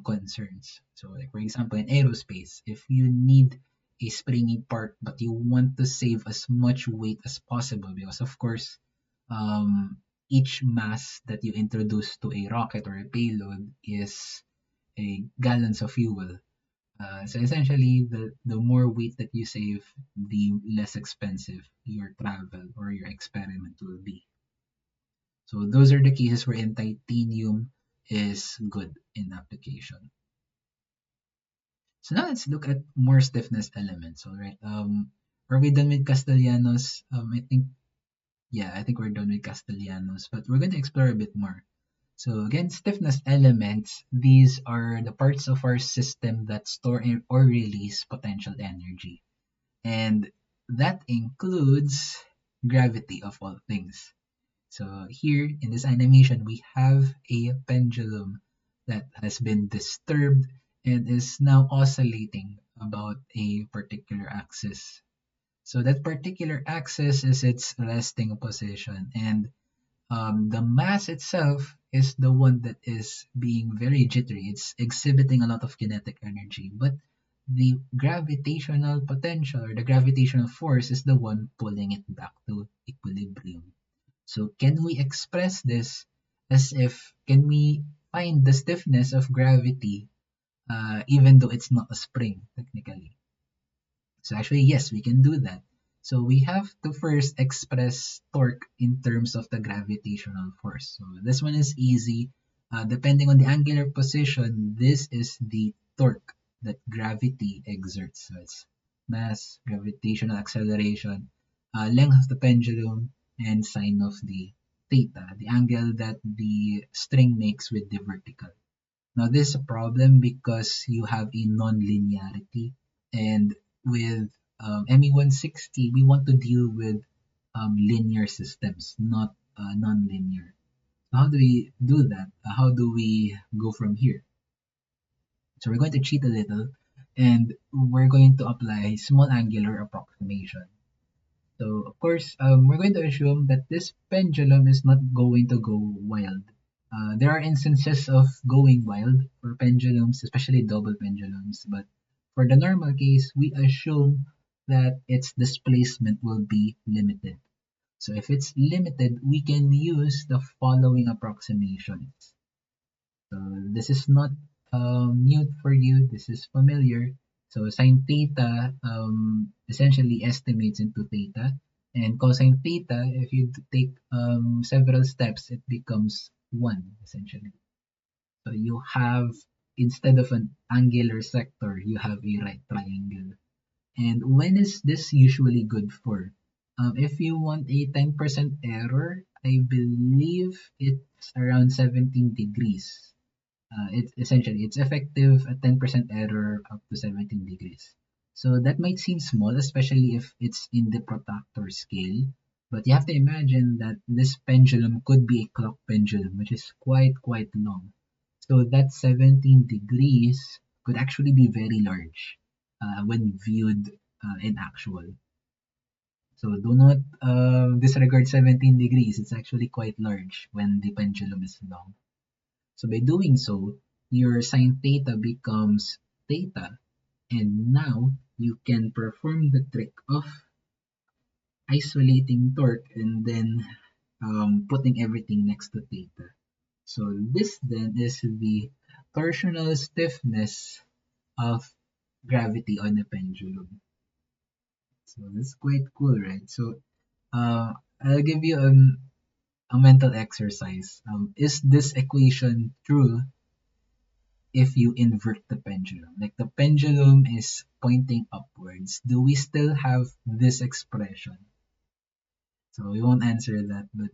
concerns. So like for example, in aerospace, if you need a springy part, but you want to save as much weight as possible because, of course, each mass that you introduce to a rocket or a payload is a gallons of fuel. So essentially, the more weight that you save, the less expensive your travel or your experiment will be. So those are the cases wherein titanium is good in application. So now let's look at more stiffness elements. All right. Are we done with Castellanos? I think we're done with Castellanos, but we're going to explore a bit more. So again, stiffness elements, these are the parts of our system that store or release potential energy. And that includes gravity of all things. So here in this animation, we have a pendulum that has been disturbed and is now oscillating about a particular axis. So that particular axis is its resting position, and the mass itself is the one that is being very jittery. It's exhibiting a lot of kinetic energy, but the gravitational potential or the gravitational force is the one pulling it back to equilibrium. So can we express this as if can we find the stiffness of gravity even though it's not a spring technically? So actually, yes, we can do that. So we have to first express torque in terms of the gravitational force. So this one is easy. Depending on the angular position, this is the torque that gravity exerts. So it's mass, gravitational acceleration, length of the pendulum, and sine of the theta, the angle that the string makes with the vertical. Now, this is a problem because you have a non-linearity, and with ME160, we want to deal with linear systems, not non-linear. So how do we do that? How do we go from here? So we're going to cheat a little, and we're going to apply small angular approximation. So of course, we're going to assume that this pendulum is not going to go wild. There are instances of going wild for pendulums, especially double pendulums, but for the normal case, we assume that its displacement will be limited. So if it's limited, we can use the following approximations. So this is not new for you. This is familiar. So sine theta essentially estimates into theta, and cosine theta, if you take several steps, it becomes 1 essentially. So you have, instead of an angular sector, you have a right triangle. And when is this usually good for? If you want a 10% error, I believe it's around 17 degrees. It's essentially it's effective at 10% error up to 17 degrees. So that might seem small, especially if it's in the protractor scale. But you have to imagine that this pendulum could be a clock pendulum, which is quite long. So that 17 degrees could actually be very large when viewed in actual. So do not disregard 17 degrees. It's actually quite large when the pendulum is long. So by doing so, your sine theta becomes theta, and now you can perform the trick of isolating torque and then putting everything next to theta. So this then is the torsional stiffness of gravity on a pendulum. So that's quite cool, right? So I'll give you a mental exercise. Is this equation true if you invert the pendulum? Like the pendulum is pointing upwards. Do we still have this expression? So we won't answer that, but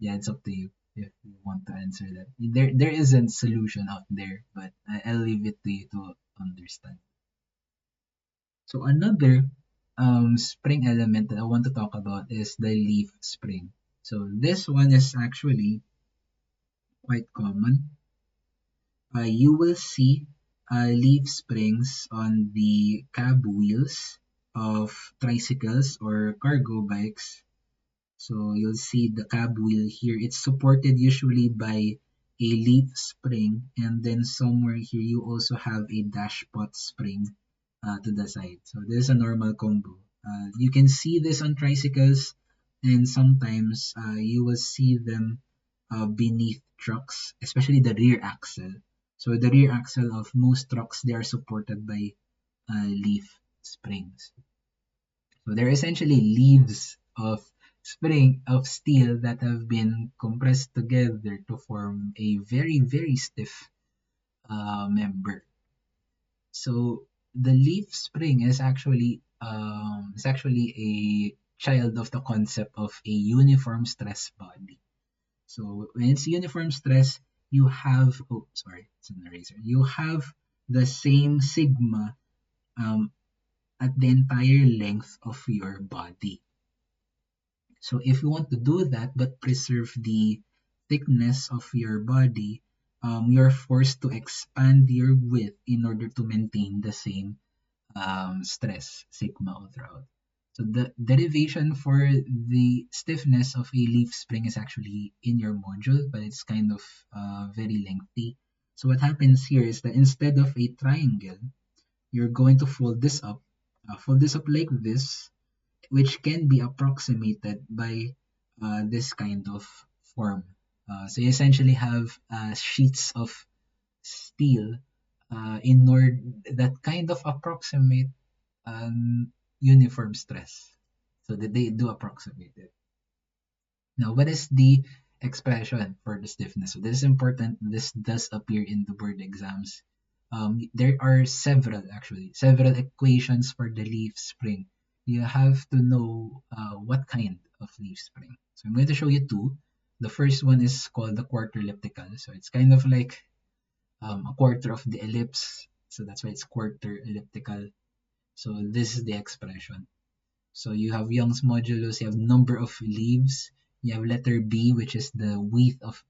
yeah, it's up to you if you want to answer that. There isn't solution out there, but I'll leave it to you to understand. So another spring element that I want to talk about is the leaf spring. So this one is actually quite common. You will see leaf springs on the cab wheels of tricycles or cargo bikes. So you'll see the cab wheel here. It's supported usually by a leaf spring, and then somewhere here you also have a dashpot spring to the side. So this is a normal combo. You can see this on tricycles, and sometimes you will see them beneath trucks, especially the rear axle. So the rear axle of most trucks, they are supported by leaf springs. So they're essentially leaves of steel that have been compressed together to form a very stiff member. So the leaf spring is actually a child of the concept of a uniform stress body. So when it's uniform stress, you have it's an eraser. You have the same sigma um, at the entire length of your body. So if you want to do that but preserve the thickness of your body, you're forced to expand your width in order to maintain the same stress sigma all throughout. So the derivation for the stiffness of a leaf spring is actually in your module, but it's kind of very lengthy. So what happens here is that instead of a triangle, you're going to fold this up like this, which can be approximated by this kind of form. So you essentially have sheets of steel in order that kind of approximate uniform stress. So that they do approximate it. Now, what is the expression for the stiffness? So this is important. This does appear in the board exams. There are several equations for the leaf spring. You have to know what kind of leaf spring. So I'm going to show you two. The first one is called the quarter elliptical. So it's kind of like a quarter of the ellipse. So that's why it's quarter elliptical. So this is the expression. So you have Young's modulus, you have number of leaves, you have letter B, which is the width of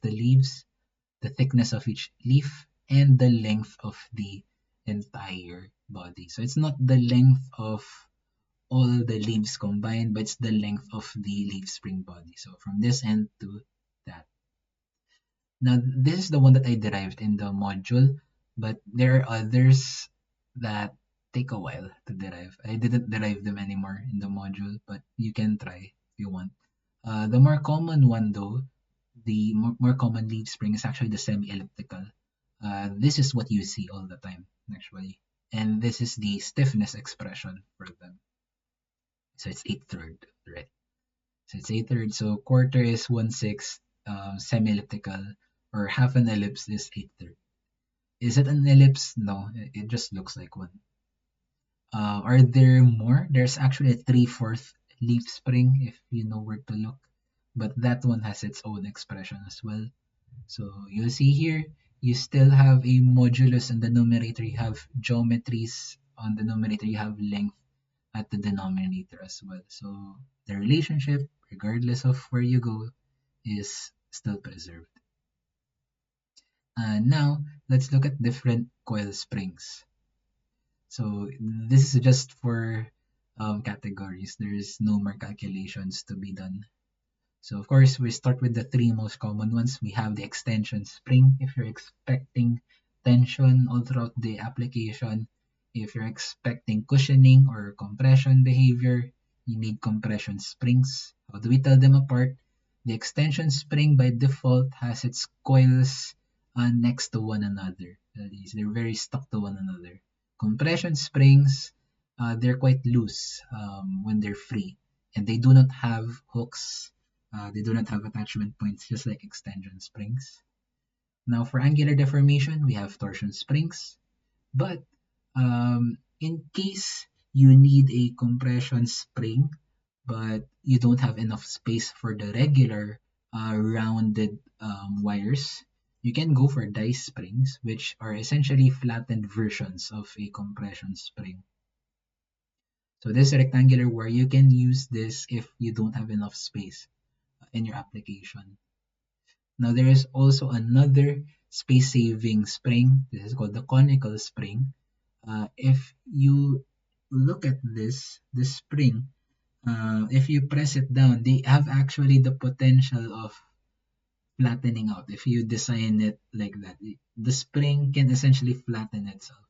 the leaves, the thickness of each leaf, and the length of the entire body. So it's not the length of all the leaves combined, but it's the length of the leaf spring body. So from this end to that. Now, this is the one that I derived in the module, but there are others that take a while to derive. I didn't derive them anymore in the module, but you can try if you want. The more common one, though, the more common leaf spring is actually the semi-elliptical. This is what you see all the time, actually. And this is the stiffness expression for them. So it's 8/3, right? So it's 8/3. So quarter is 1/6, semi-elliptical, or half an ellipse is 8/3. Is it an ellipse? No, it just looks like one. Are there more? There's actually a 3/4 leaf spring if you know where to look, but that one has its own expression as well. So you see here, you still have a modulus in the numerator, you have geometries on the numerator, you have length at the denominator as well. So the relationship, regardless of where you go, is still preserved. Now, let's look at different coil springs. So this is just for categories. There is no more calculations to be done. So of course, we start with the three most common ones. We have the extension spring. If you're expecting tension all throughout the application, if you're expecting cushioning or compression behavior, you need compression springs. How do we tell them apart? The extension spring by default has its coils next to one another. That is, they're very stuck to one another. Compression springs, they're quite loose when they're free, and they do not have hooks. They do not have attachment points, just like extension springs. Now, for angular deformation, we have torsion springs. But in case you need a compression spring, but you don't have enough space for the regular rounded wires, you can go for dice springs, which are essentially flattened versions of a compression spring. So this rectangular wire, you can use this if you don't have enough space in your application. Now there is also another space-saving spring. This is called the conical spring. If you look at this spring, if you press it down, they have actually the potential of flattening out. If you design it like that, the spring can essentially flatten itself.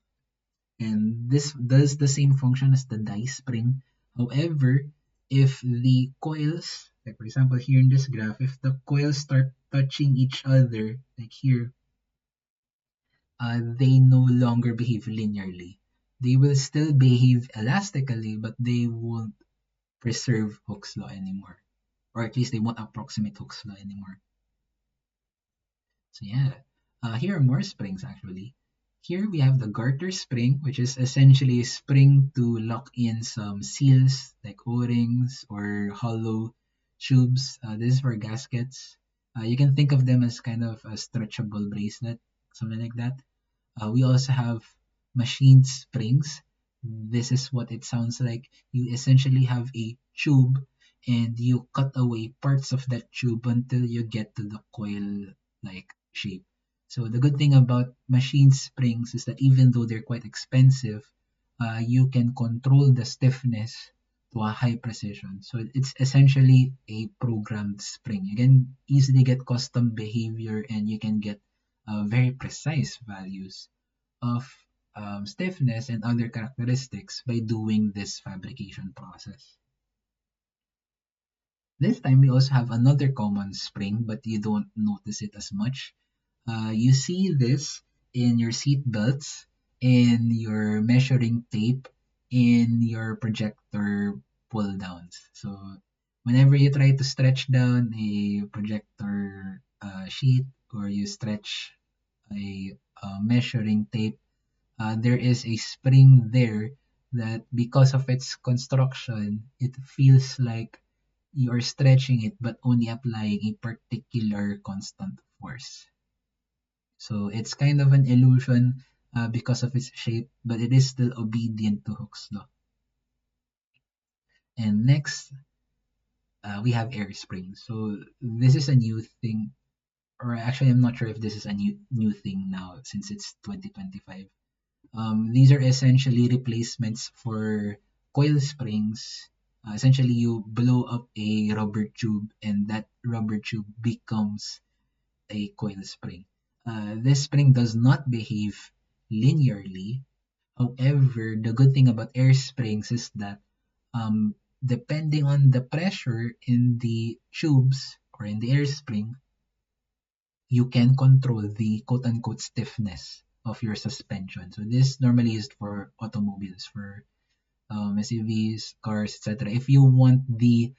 and this does the same function as the die spring. However, if the coils, like for example here in this graph, if the coils start touching each other, like here, they no longer behave linearly. They will still behave elastically, but they won't preserve Hooke's law anymore, or at least they won't approximate Hooke's law anymore. So yeah, here are more springs actually. Here we have the garter spring, which is essentially a spring to lock in some seals like O-rings or hollow tubes. This is for gaskets. You can think of them as kind of a stretchable bracelet, something like that. We also have machined springs. This is what it sounds like. You essentially have a tube and you cut away parts of that tube until you get to the coil like shape. So the good thing about machine springs is that even though they're quite expensive, you can control the stiffness to a high precision. So it's essentially a programmed spring. You can easily get custom behavior and you can get very precise values of stiffness and other characteristics by doing this fabrication process. This time we also have another common spring, but you don't notice it as much. You see this in your seat belts, in your measuring tape, in your projector pull downs. So whenever you try to stretch down a projector sheet or you stretch a measuring tape, there is a spring there that because of its construction, it feels like you're stretching it but only applying a particular constant force. So it's kind of an illusion because of its shape, but it is still obedient to Hooke's law. And next, we have air springs. So this is a new thing, or actually, I'm not sure if this is a new thing now since it's 2025. These are essentially replacements for coil springs. Essentially, you blow up a rubber tube, and that rubber tube becomes a coil spring. This spring does not behave linearly. However, the good thing about air springs is that depending on the pressure in the tubes or in the air spring, you can control the quote unquote stiffness of your suspension. So this normally is for automobiles, for SUVs, cars, etc. If you want the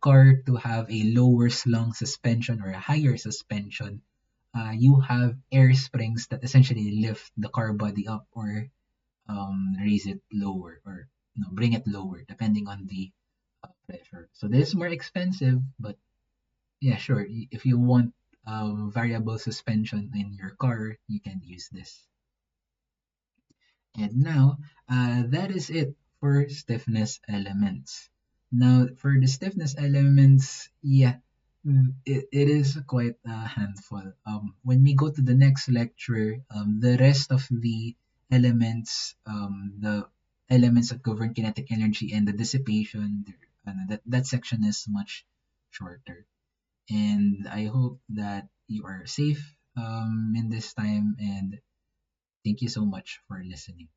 car to have a lower slung suspension or a higher suspension, you have air springs that essentially lift the car body up or raise it lower or bring it lower depending on the pressure. So this is more expensive, but yeah, sure. If you want variable suspension in your car, you can use this. And now, that is it for stiffness elements. Now, for the stiffness elements, yeah, it is quite a handful. When we go to the next lecture, the rest of the elements that govern kinetic energy and the dissipation, that section is much shorter. And I hope that you are safe in this time, and thank you so much for listening.